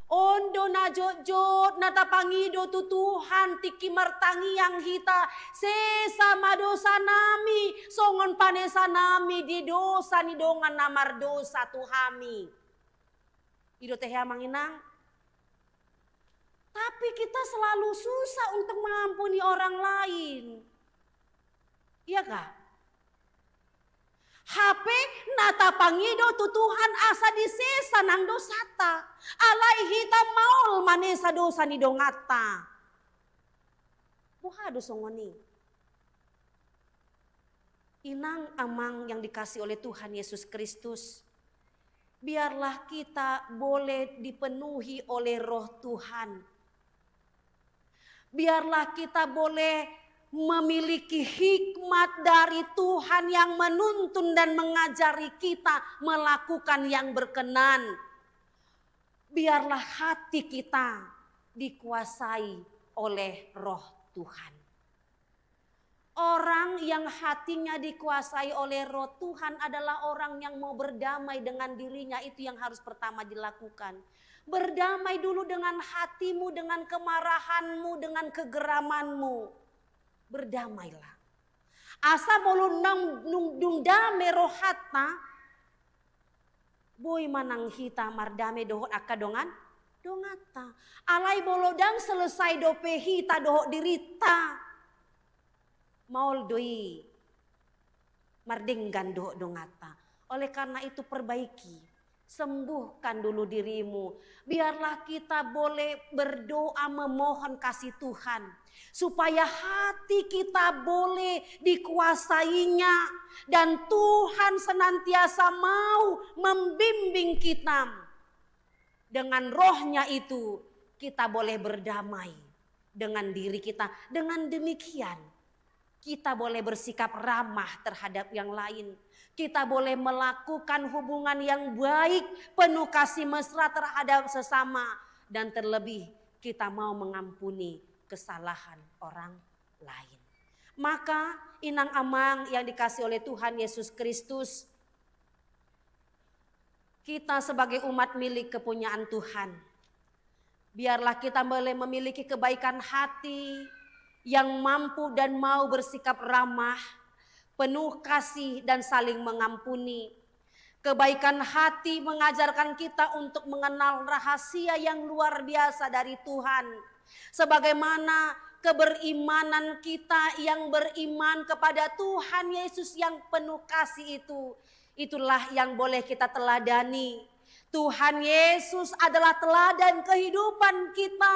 Speaker 4: Ondo na jojot na tapangido tu Tuhan tiki martangi yang hita sesama dosa nami songon panesan nami di dosa ni dongan namar dosa Tuhami. Ido teh manginang. Tapi kita selalu susah untuk mengampuni orang lain. Iya kah? HP nata pangido tu Tuhan asa disesa nang dosata. Alai hita maul manesa dosa ni dongata. Buha dosongoni. Inang amang yang dikasih oleh Tuhan Yesus Kristus. Biarlah kita boleh dipenuhi oleh roh Tuhan. Biarlah kita boleh memiliki hikmat dari Tuhan yang menuntun dan mengajari kita melakukan yang berkenan. Biarlah hati kita dikuasai oleh roh Tuhan. Orang yang hatinya dikuasai oleh roh Tuhan adalah orang yang mau berdamai dengan dirinya. Itu yang harus pertama dilakukan. Berdamai dulu dengan hatimu, dengan kemarahanmu, dengan kegeramanmu. Berdamailah. Asa bolu nung dame rohatna. Boy manang hita mardame dohot akadongan. Dongata. Alai bolodang selesai dope hita dohot dirita. Maul doi. Mardenggan dohot dongata. Oleh karena itu perbaiki, sembuhkan dulu dirimu. Biarlah kita boleh berdoa memohon kasih Tuhan. Supaya hati kita boleh dikuasainya. Dan Tuhan senantiasa mau membimbing kita. Dengan rohnya itu kita boleh berdamai dengan diri kita. Dengan demikian kita boleh bersikap ramah terhadap yang lain. Kita boleh melakukan hubungan yang baik, penuh kasih mesra terhadap sesama. Dan terlebih kita mau mengampuni kesalahan orang lain. Maka inang amang yang dikasih oleh Tuhan Yesus Kristus, kita sebagai umat milik kepunyaan Tuhan, biarlah kita boleh memiliki kebaikan hati yang mampu dan mau bersikap ramah, penuh kasih dan saling mengampuni. Kebaikan hati mengajarkan kita untuk mengenal rahasia yang luar biasa dari Tuhan. Sebagaimana keberimanan kita yang beriman kepada Tuhan Yesus yang penuh kasih itu. Itulah yang boleh kita teladani. Tuhan Yesus adalah teladan kehidupan kita.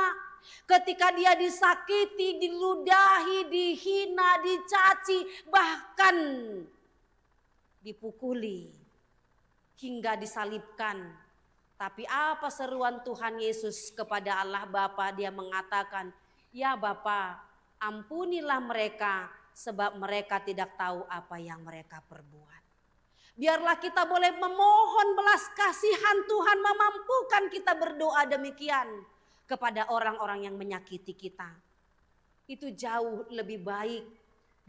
Speaker 4: Ketika dia disakiti, diludahi, dihina, dicaci, bahkan dipukuli hingga disalibkan. Tapi apa seruan Tuhan Yesus kepada Allah Bapa? Dia mengatakan, "Ya Bapa, ampunilah mereka sebab mereka tidak tahu apa yang mereka perbuat." Biarlah kita boleh memohon belas kasihan Tuhan memampukan kita berdoa demikian kepada orang-orang yang menyakiti kita. Itu jauh lebih baik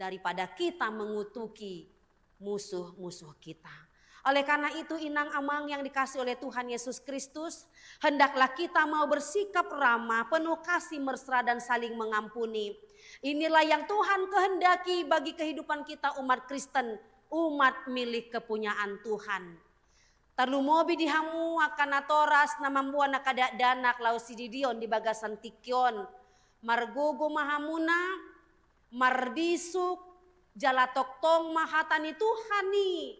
Speaker 4: daripada kita mengutuki musuh-musuh kita. Oleh karena itu inang amang yang dikasih oleh Tuhan Yesus Kristus, hendaklah kita mau bersikap ramah, penuh kasih mesra dan saling mengampuni. Inilah yang Tuhan kehendaki bagi kehidupan kita umat Kristen, umat milik kepunyaan Tuhan. Tarlumobi dihamu akan atoras na mambuan na kadadanak lausididion di bagasan tikyon. Margogo mahamuna, mardisuk, jalatoktong mahatani Tuhani.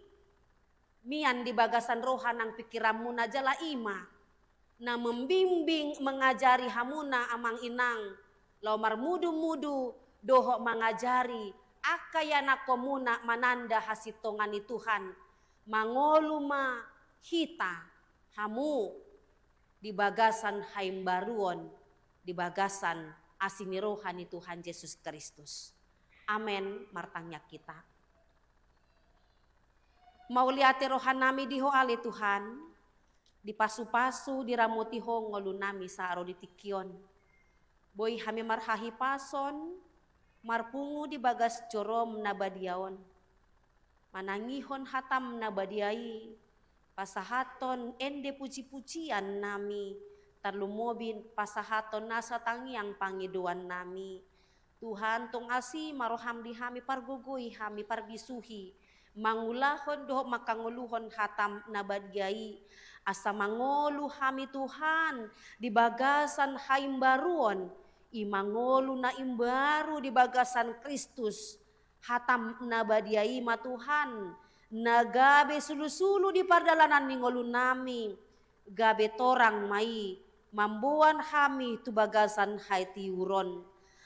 Speaker 4: Mian di bagasan rohanang pikiramuna jala ima. Na membimbing mengajari hamuna amang inang. Laumar mudu-mudu doho mengajari. Akayana komuna mananda hasitongani Tuhan. Mangoluma hita hamu di bagasan haimbaruon, di bagasan asini rohani Tuhan Yesus Kristus. Amen martangnya kita. Mau liati rohanami diho ale Tuhan, di pasu-pasu diramuti ho ngolunami saaro di tikyon. Boy hami marhahi pason, marpungu di bagas jorom nabadiaon. Manangihon hatam nabadiai, pasahaton ende puji-pujian nami, tarlumobin pasahaton nasa tangiang pangiduan nami. Tuhan tong asi maroham di hami pargugui hami parbisuhi, mangulahon doh makanguluhon hatam nabadiai, asa mangolu hami Tuhan di bagasan haimbaruon, imangolu na imbaru di bagasan Kristus, hatam nabadiai ma Tuhan, nagabe sulu-sulu di pardalanan ningolu nami, gabe torang mai, mambuan hami tu bagasan haitiuron.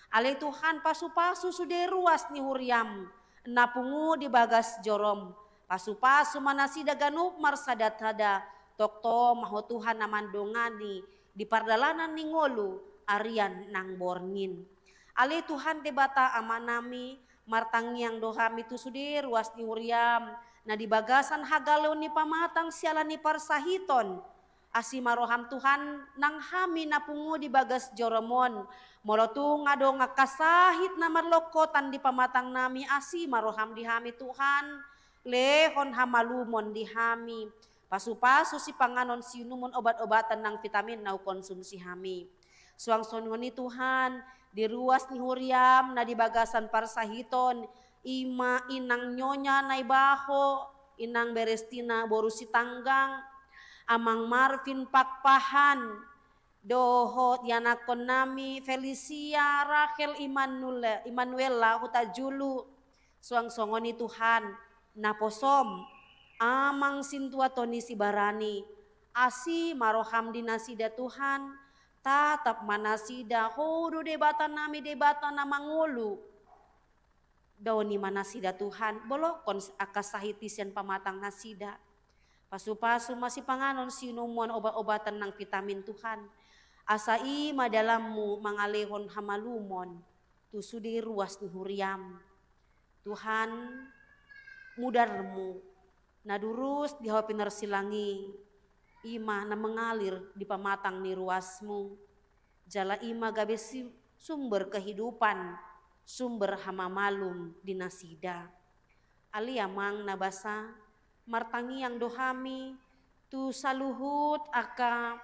Speaker 4: Ale Tuhan pasu-pasu sudah ruas ni huriam, napungu di bagas jorom, pasu-pasu manasida ganup marsadat-hada, tokto maho Tuhan namandongani, di pardalanan ningolu, arian nang borngin. Ale Tuhan debata amanami, martangiang dohami tu sudir ruas ni huriam, na di bagasan hagalo ni pamatang siala ni parsahiton, asimaroham Tuhan nang hami napungu di bagas joromon, molotu ngado ngakasahit na marlokotan di pamatang nami, asimaroham di hami Tuhan, lehon hamalumon di hami, pasu-pasu si panganon sinumon obat-obatan ng vitamin na konsumsi hami. Suang-suang ni Tuhan, di ruas ni huriam na di bagasan parsahiton, ima inang nyonya na ibaho, inang berestina borusi tanggang, amang Marvin pakpahan, doho yanakon nami Felicia Rachel Immanuela hutajulu, suang-songon ni Tuhan, naposom, Amang sintua toni si barani, asi maroham di nasida Tuhan, tatap manasida hodo debata nami debata nama ngulu. Doni manasida Tuhan, bolokon akasahitisian pamatang nasida. Pasu-pasu masih panganon sinumuan obat-obatan ng vitamin Tuhan. Asa ima dalammu mangalehon hamalumon, tusudi ruas ni huriam. Tuhan mudarmu, nadurus di hawa pinarsilangi, ima na mengalir di pamatang ni ruasmu. Jala ima gabesi sumber kehidupan, sumber hamamalum di nasida. Aliamang nabasa, martangi yang dohami, tu saluhut aka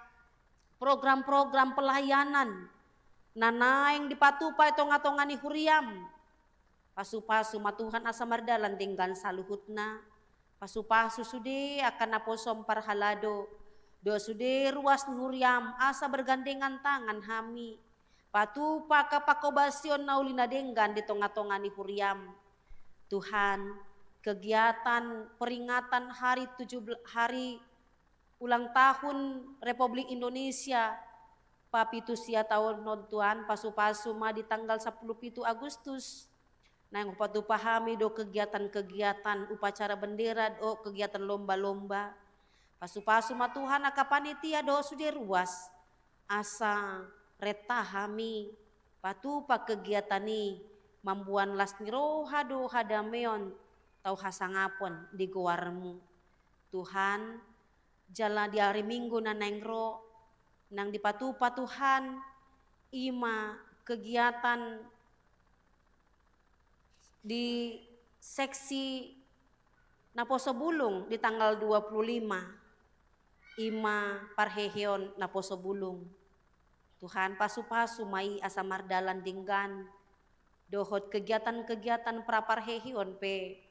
Speaker 4: program-program pelayanan, nanaing dipatupa itong atongani huriam. Pasu-pasu matuhan asa mardalan denggan saluhutna, pasu-pasu sude akan naposom parhalado, do sude ruas huriam asa bergandengan tangan hami, patupa kapakobasyon naulina denggan di tongah-tongani huriam. Tuhan, kegiatan peringatan hari ulang tahun Republik Indonesia papitusia tahun nontuan pasu-pasu ma di tanggal 17 Agustus. Nah yang patu pahami do kegiatan-kegiatan upacara bendera do kegiatan lomba-lomba. Pasu-pasu ma Tuhan aka panitia do sudah ruas asa retahami patupa kegiatan ni mambuan lasni roha do hadameon tau hasangapon di goarmu. Tuhan jala di hari Minggu na nengro nang dipatupa Tuhan ima kegiatan di seksi Naposo Bulung di tanggal 25 ima parheheon Naposo Bulung. Tuhan pasu-pasu mai asa mardalan dinggan dohot kegiatan-kegiatan praparheheon pe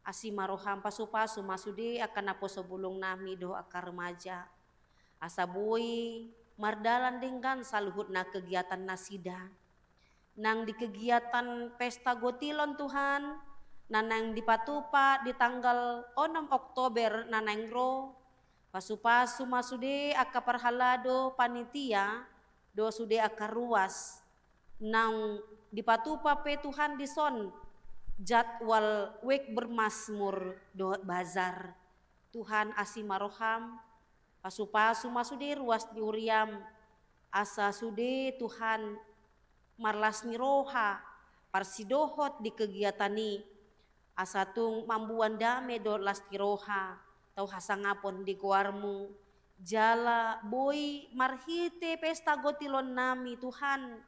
Speaker 4: asimaroham pasu-pasu masude akan Naposo Bulung nami do akar remaja. Asa bui mardalan denggan saluhut na kegiatan nasida. Nang di kegiatan pesta gotilon Tuhan, nanang dipatupa di tanggal 6 Oktober nanengro, pasu-pasu masude aka parhalado panitia do sude aka ruas. Nang dipatupa pe Tuhan dison jadwal wek bermasmur do bazar. Tuhan asimaroham pasu-pasu masude ruas di uriam asa sude Tuhan marlasni roha parsidohot di kegiatan ni asa tung mambuan dame do lasti roha tau hasangapon di goarmu jala boy marhite pesta gotilon nami Tuhan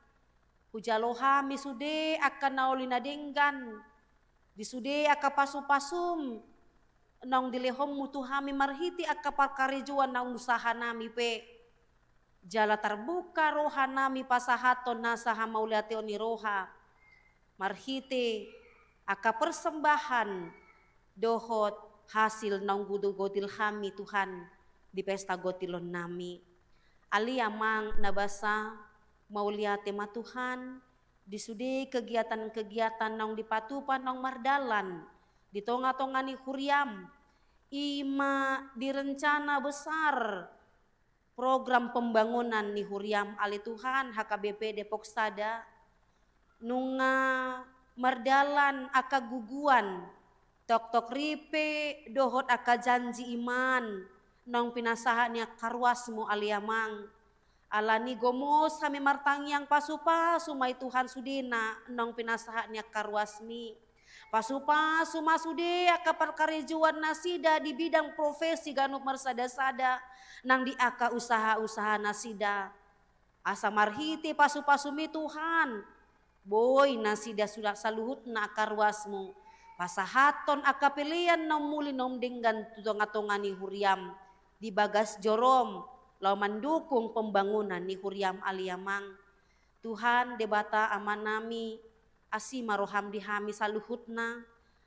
Speaker 4: hujalohami sude akan naulina denggan disude aka pasu-pasum nang dilehom mutuhami marhiti aka parkarejuan nang usaha nami pe jala terbuka roha nami pasahaton nasaha mauliateon ni roha marhiti aka persembahan dohot hasil nang gudu gotil hami Tuhan di pesta gotilon nami aliamang nabasa mauliate ma Tuhan disude kegiatan-kegiatan nang dipatupan nang mardalan di tonga-tonga ni huriam ima direncana besar program pembangunan ni huriam ali Tuhan HKBP Depok Sada nunga mardalan aka guguan tok-tok ripe dohot aka janji iman nang pinasahannya karwasmu aliamang alani gomos kami martangi yang pasu-pasu mai Tuhan sudina nang pinasahannya karwasmi pasu-pasu masude aka perkarejuan nasida di bidang profesi ganup marsada-sada nang di aka usaha-usaha nasida asa marhiti pasu-pasu mi Tuhan boy nasida sudah saluhut na karwasmu pasahaton aka pilihan nang muli nang denggan tutonga-tongani huriam di bagas jorom lau mendukung pembangunan ni huriam aliamang Tuhan debata amanami asimaroham dihami saluhutna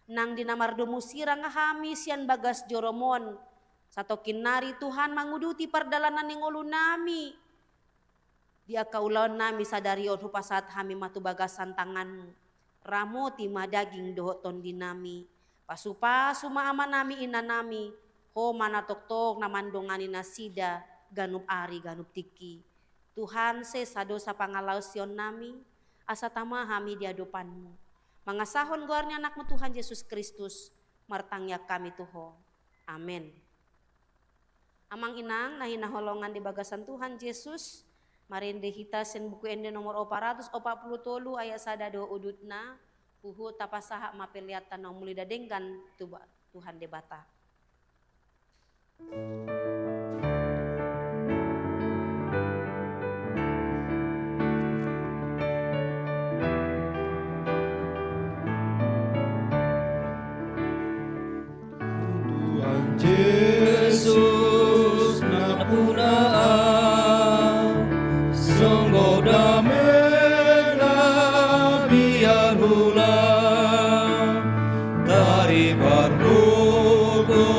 Speaker 4: nang dinamardomu sirang hami sian bagas joromon sato kinari Tuhan manguduti perdalanan ning ulu nami dia kaulaon nami sadarion hupasat hami matu bagasan tanganmu ramoti madaging dohot tondi nami Pasupa suma amanami inanami, ho mana tok-tok namandongani nasida, ganup ari ganup tiki. Tuhan sesa dosa pangalau sion nami, asa tamahami di hadapanmu. Mangasahon guarnya anakmu Tuhan Yesus Kristus, martangnya kami Tuhan. Amin. Amang inang nahina holongan di bagasan Tuhan Yesus, marinde hita sen buku ende nomor 440 tolu ayat sadado udutna, puhu tapasaha mapeliatan na mulida denggan Tuhan debata.
Speaker 3: Tuhan Yesus napunaan, sungguh damailah biar hulang dari bargogo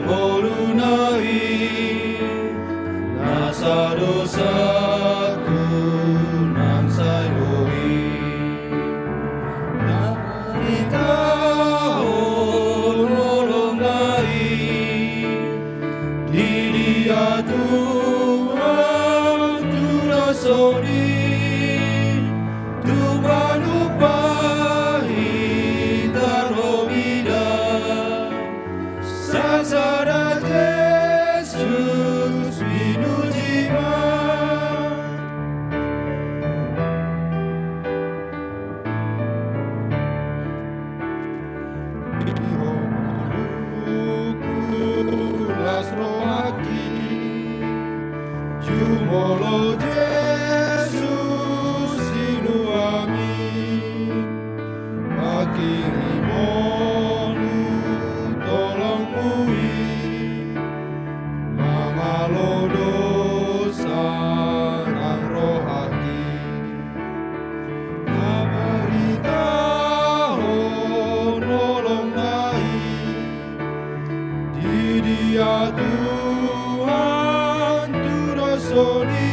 Speaker 3: molunai nasa dosaku nang sayoi dari tahun molunai di dia Tuhan turasoni tu manupai tarobida sasada Yesus winujima Iho maluku lasroaki Jumolo Yesus sinuami Makirimonu tolong mui Mangalo dosa nang rohaki Nabaritahon nolong nai Di dia Tuhan turasoni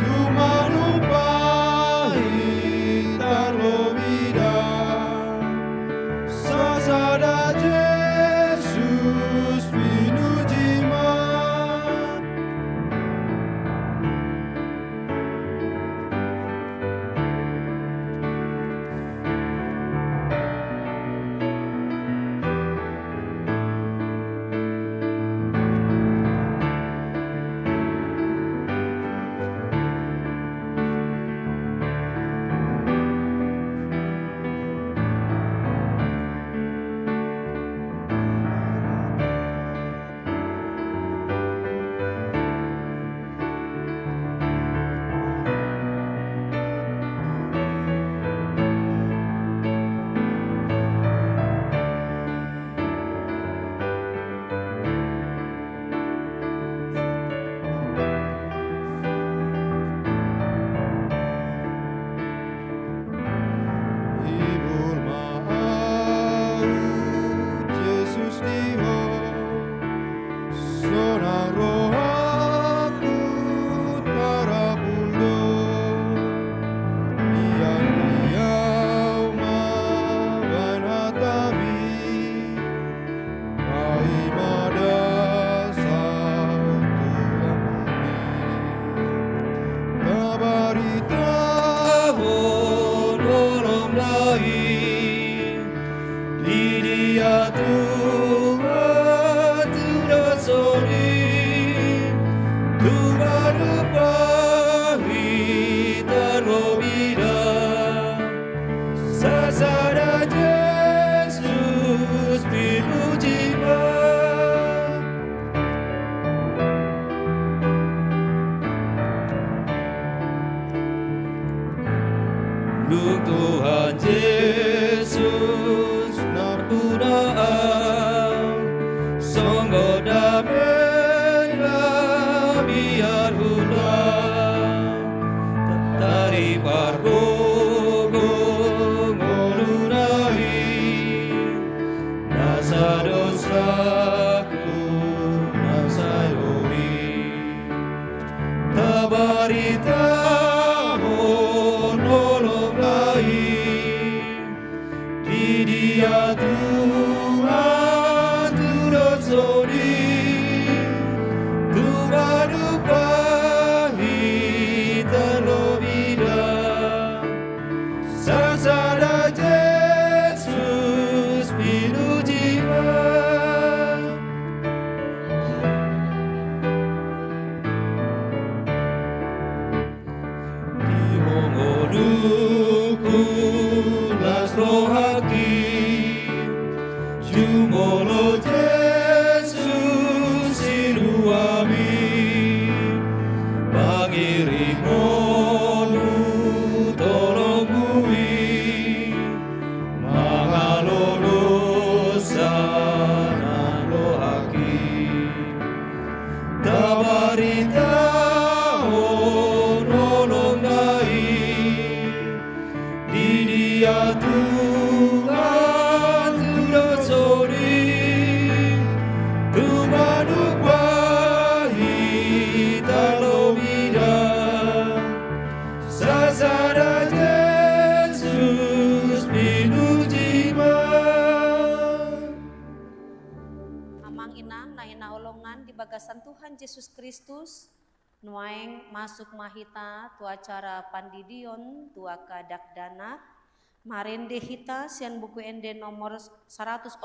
Speaker 3: tu manupai tarlobida sasada Yesus winujima Ibul maau Yesus diho sonang rohaku tarapuldo biar diau mabanatabi kaimada satu kabaritahon nolong dai di dia Tuhan turasoni tu manupai tarobida sasada Yesus winujima Tuhan Yesus napunaan Jumolo Yesus siluami pangirimonu tolongui mangalolosa naloaki tabarita nolong dai di dia Tuhan turut sori tumanuk wahita lomida sasada Yesus pinujima
Speaker 4: Amang inang na inaolongan di bagasan Tuhan Yesus Kristus nuaeng masuk mahita tu acara pandidion tu akadak dana marende hita sian buku ende nomor 146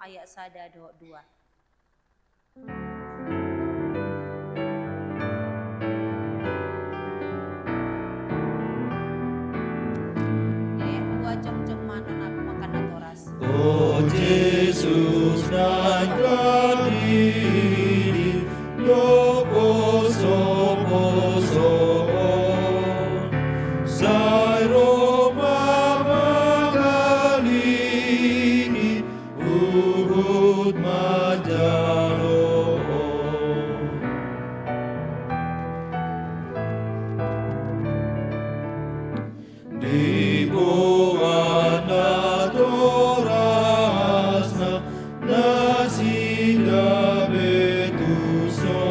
Speaker 4: ayat sada 22. Dua jom manon aku makan natoras.
Speaker 3: Oh Jesus nan kadiri lo poso sai Roma magalini urut majalo di buana torasna nasida betuso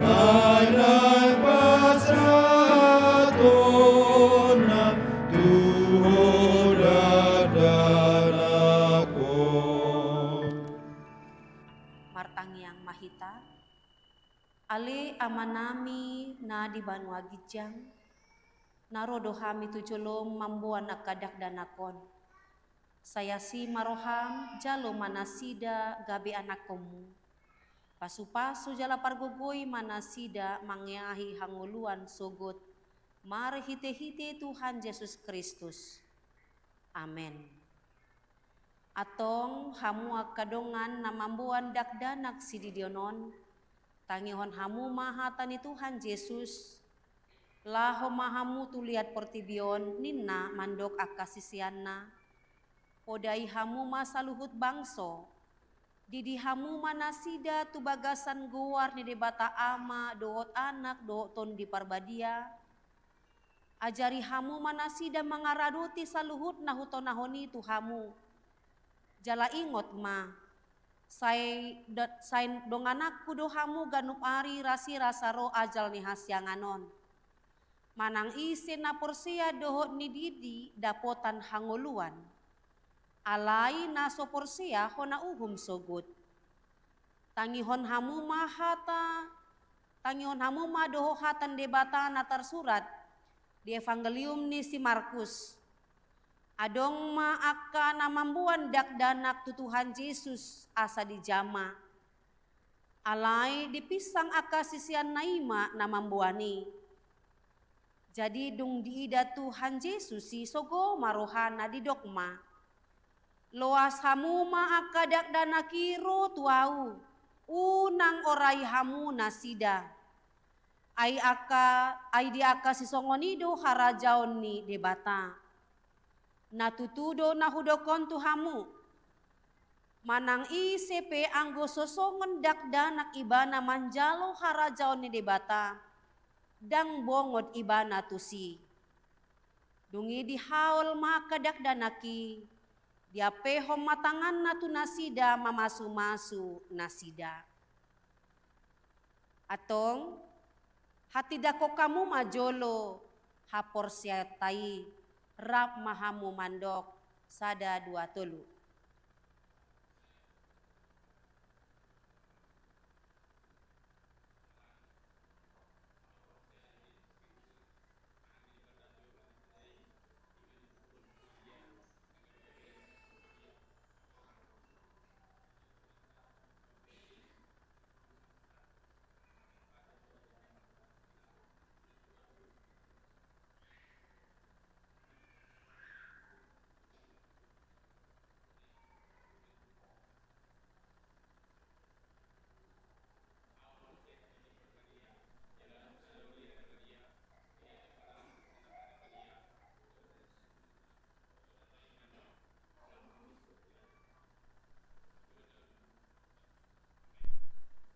Speaker 3: airai pasratona tuhodadanako
Speaker 4: Martang yang mahita ale amanami na di Banua Gijang narodo hami tujulom mambuan akadak danakon saya si maroham jalo manasida gabi anakomu pasu-pasu jala pargogoi manasida mangiahi hanguluan sogot marhite-hite Tuhan Yesus Kristus amen. Atong hamu akadongan na mambuan dakdanak sididionon tangihon hamu mahatan ni Tuhan Yesus laho mahamu tuliat portibion ninna mandok akasisianna podai hamu masaluhut bangso didi hamu manasida tu bagasan guar ni debata ama dohot anak dohot ton di parbadia ajari hamu manasida mangaraduti saluhut nahutonahoni tu hamu jala ingot ma sai donganakku dohamu ganup ari rasi rasaro ajal ni hasyanganon manang isi na porsia dohot ni didi dapotan hanguluan alai naso porsia hona uhum sogut tangihon hamu mahata tangihon hamu ma doho hatan debata natar surat di evangelium ni si Markus adong ma akka namambuan dakdanak tu Tuhan Yesus asa di jama alai dipisang akka sisian naima namambuani jadi dung diida Tuhan Yesus si sogo marohana di dokma loas hamu ma akka dakdanakiro tuau unang orai hamu nasida ai di akka si songonido harajaon ni debata natutudo nahudokon tu hamu manang ICP anggo sosongon dakdanak ibana manjalo harajaon ni debata dang bongod ibana tusi dungi di haul maka dakdanaki dia pehom matangan natu nasida mamasu-masu nasida atong hati dako kamu majolo hapor siatai rap mahamu mandok sada 23.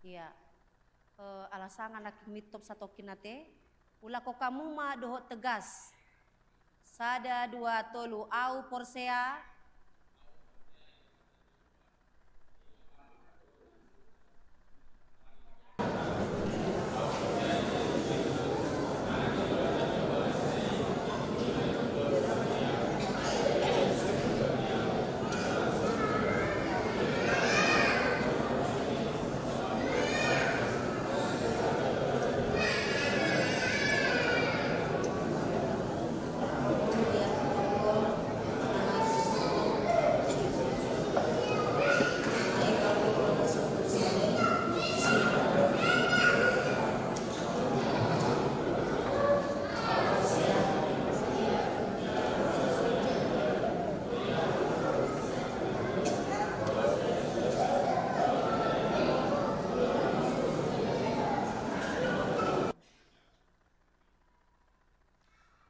Speaker 4: Iya. Alasang anak mitop sa tokinate. Ula ko kamu ma doho tegas. Sada dua tolu au porsea.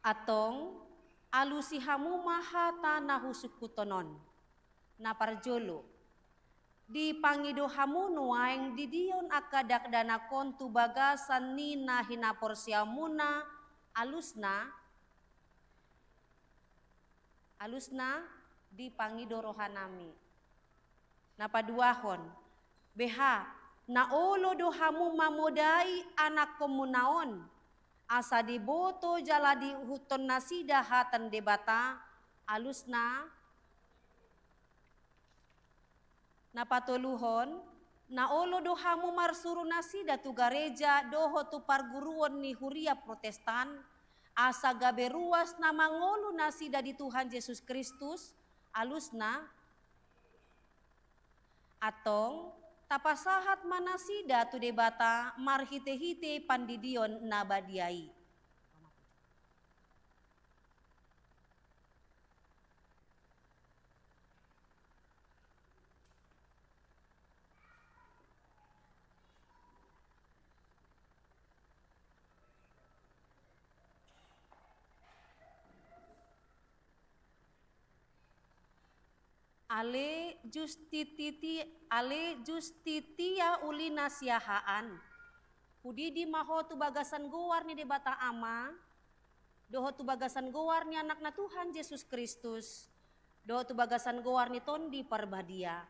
Speaker 4: Atong alusihamu maha tanahu sukutonon na parjolo di pangidohamu nuaing didion akadak danakon tu bagasan nina hinaporsiamuna alusna di pangido rohanami na paduahon beha na olo dohamu mamodai anak komunaon asa diboto jaladi huton nasida hatan debata alusna na patuluhon na olo dohamu marsuru nasida tu gareja doho tu parguruan ni huria protestan asa gaberuas na mangolo nasida di Tuhan Yesus Kristus alusna atong tapasahat manasida tu debata marhite-hite pandidion nabadiai. Ale justitia ulina siahaan. Pudi di maho tu bagasan gowar ni debata ama. Doho tu bagasan gowar ni anak na Tuhan Yesus Kristus. Doho tu bagasan gowar ni tondi parbadia.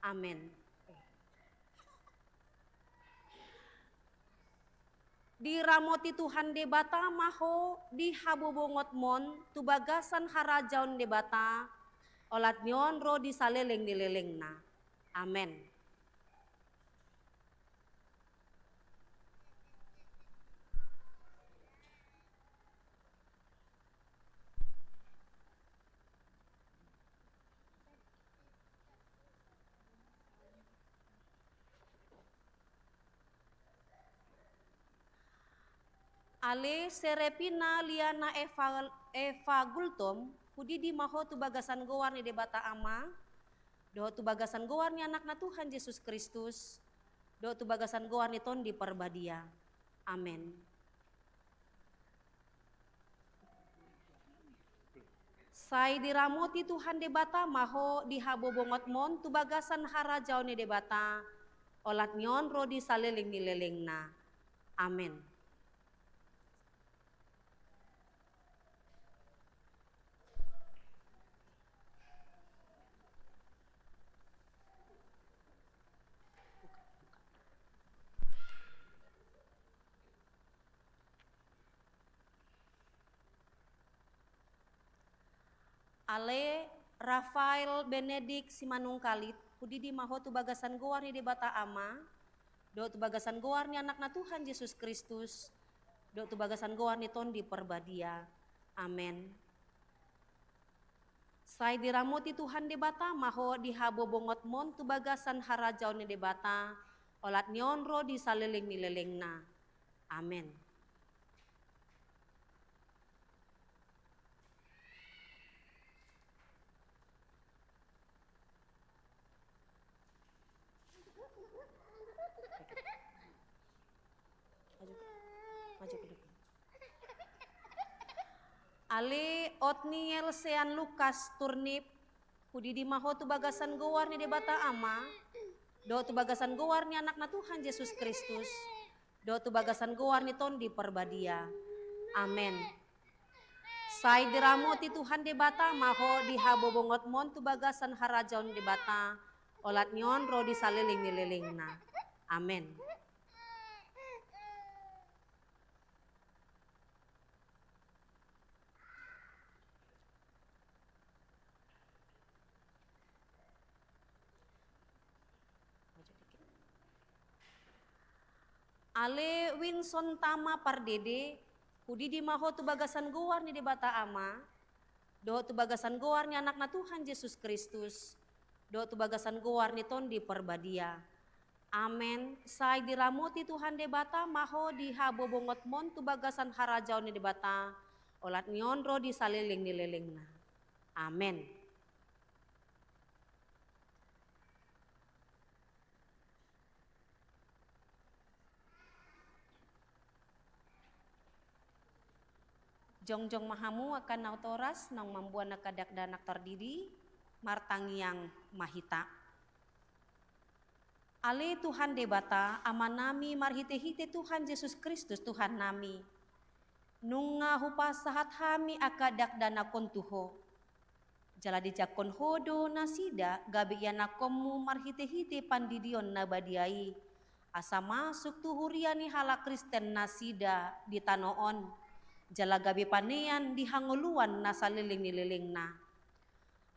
Speaker 4: Amen. Di ramoti Tuhan debata maho di habobongot mon tu bagasan harajaon debata. Olat nyon ro di saleleng di leleng na. Amen. Ale serepina liana Eva Gultom pudi di maho tu bagasan gowar ni debata ama. Doho tu bagasan gowar ni anak na Tuhan Yesus Kristus. Doho tu bagasan gowar ni ton di parbadia. Amen. Sai diramoti Tuhan debata maho di habobongot mon tu bagasan harajau ni debata. Olat nyon ro di saleleng ni leleng na. Amen. Ale Rafael Benedik Simanungkalit pudi di maho tu bagasan gowar ni debata ama. Do tu bagasan gowar ni anak na Tuhan Yesus Kristus. Do tu bagasan gowar ni ton di perbadia. Amen. Sai diramoti Tuhan debata maho di habobongot mon tu bagasan harajau ni debata. Olat nyon ro di saleleng ni leleng na. Amen. Maju ke depan. Ale Otniel Sean Lukas Turnip pudi di maho tu bagasan gowar ni debata ama. Do tu bagasan goar ni anak na Tuhan Yesus Kristus. Do tu bagasan goar ni ton di perbadia. Amen. Sai diramo ti Tuhan de bata maho di habobongot mon tu bagasan harajaon de bata. Olat nyon ro di saliling nililingna. Amen. Ale Winson Tama Pardede, kudi di maho tu bagasan goar ni di bata ama, do tu bagasan goar ni anak na Tuhan Yesus Kristus, do tu bagasan goar ni ton di perbadia. Amen. Sai diramoti Tuhan de bata maho di habobongot mon tu bagasan harajau ni de bata, olat nyon ro di saliling nililingna. Amen. Jongjong mahamu akan nautoras nang mambuan nakadak danak tardidi martangiang mahita. Ale Tuhan debata amanami marhite-hite Tuhan Yesus Kristus Tuhan nami. Nunga hupa sahat hami akadak danakon tuho. Jala dijakon hodo nasida gabi yanakomu marhite-hite pandidion nabadiai. Asa masuk tuhuriani hala Kristen nasida di tanoon. Jala gabi panean di hanguluan na saliling-nililing na.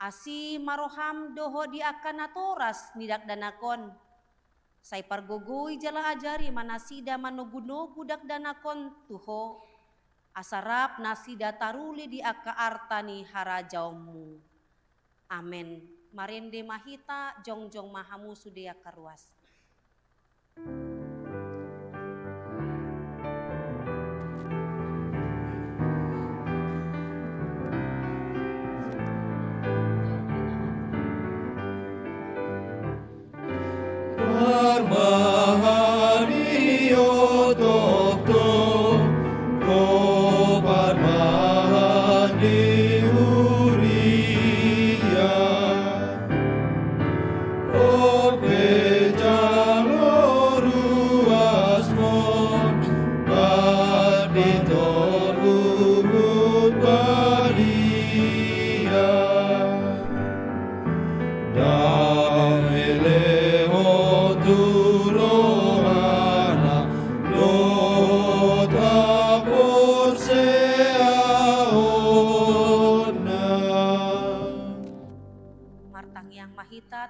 Speaker 4: Asi maroham doho di akan natoras nidak danakon. Say pargogoy jala ajari manasida manoguno budak danakon tuho. Asarap nasida taruli di aka artani harajaumu. Amen. Marende mahita jongjong mahamu sudea karuas.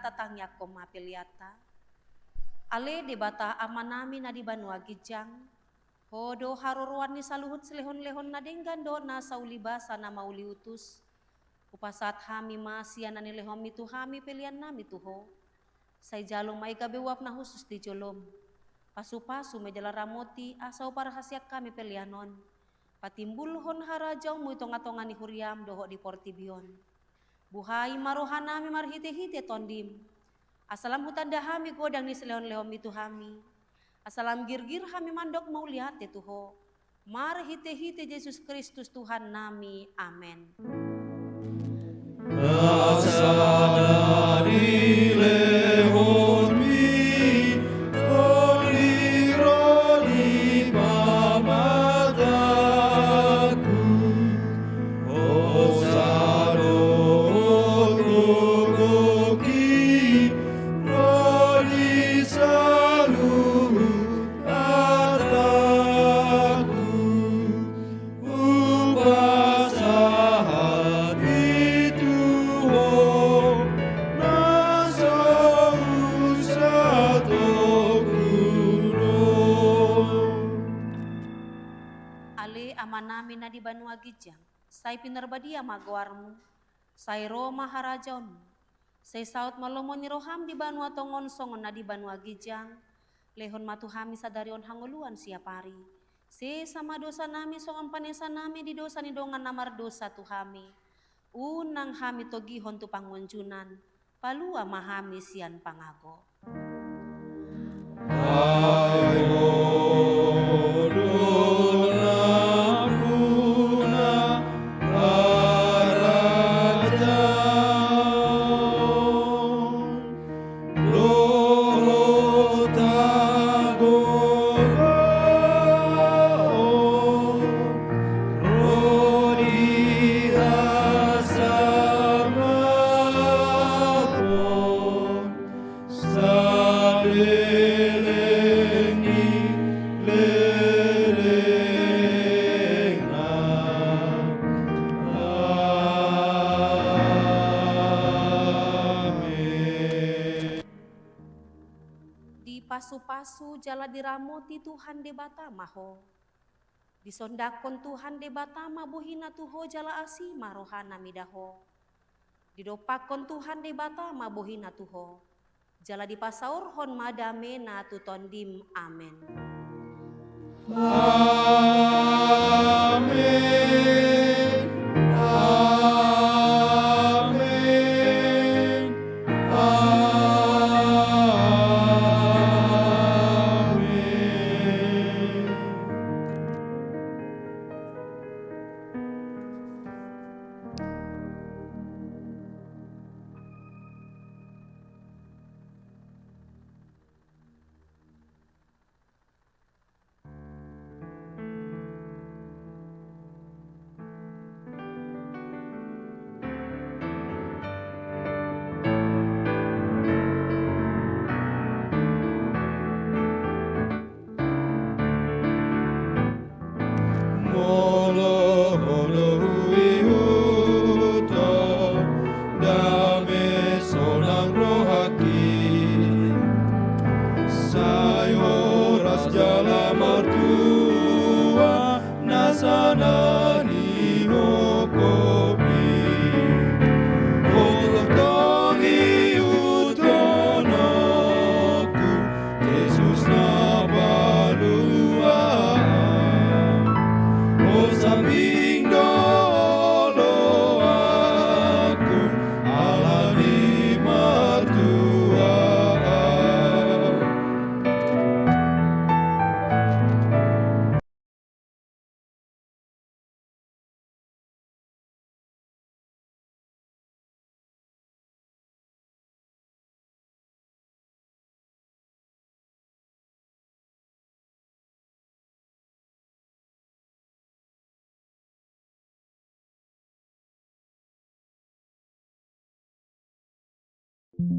Speaker 4: Tatangnya koma piliata ale debata amanami na di Banua Gijang hodo haruruan ni saluhut selehon-lehon na denggan do na saulibasa na mauli utus upasat hami masya na nilehom itu hami pilihan nami tuho say jalong may kabewap na husus di jolom pasu-pasu medala ramoti asaw para hasyak kami pilihanon patimbulhon harajaw mo itonga-tonga ni huriam doho di Portibion. Buhay marohan nami marhite-hite tondim. Asalam hutan dahami godang ni selehon-lehom itu hami. Asalam girgir hami mandok mau lihat tuho. Marhite-hite Yesus Kristus Tuhan nami. Amen.
Speaker 3: Asadari lehon mi, roli pamataku,
Speaker 4: amanami na di Banua Gijang, say pinarbadia magwarmu, say Roma harajaon, say saut malomon ni roham di Banua tongon songon na di Banua Gijang, lehon matuhami sadarion hanguluan siapari, se sama dosa nami songon panesa nami di dosa ni dongan namar dosa tuhami, unang hami togihon tu pangunjunan, palua mahami sian pangago.
Speaker 3: Lord
Speaker 4: pasu-pasu jala diramoti Tuhan de batama ho. Disondakon Tuhan de batama bohina tuho jala asima rohana midaho. Didopakon Tuhan de batama bohina tuho. Jala dipasaurhon madamena tutondim. Amen.
Speaker 3: Amen.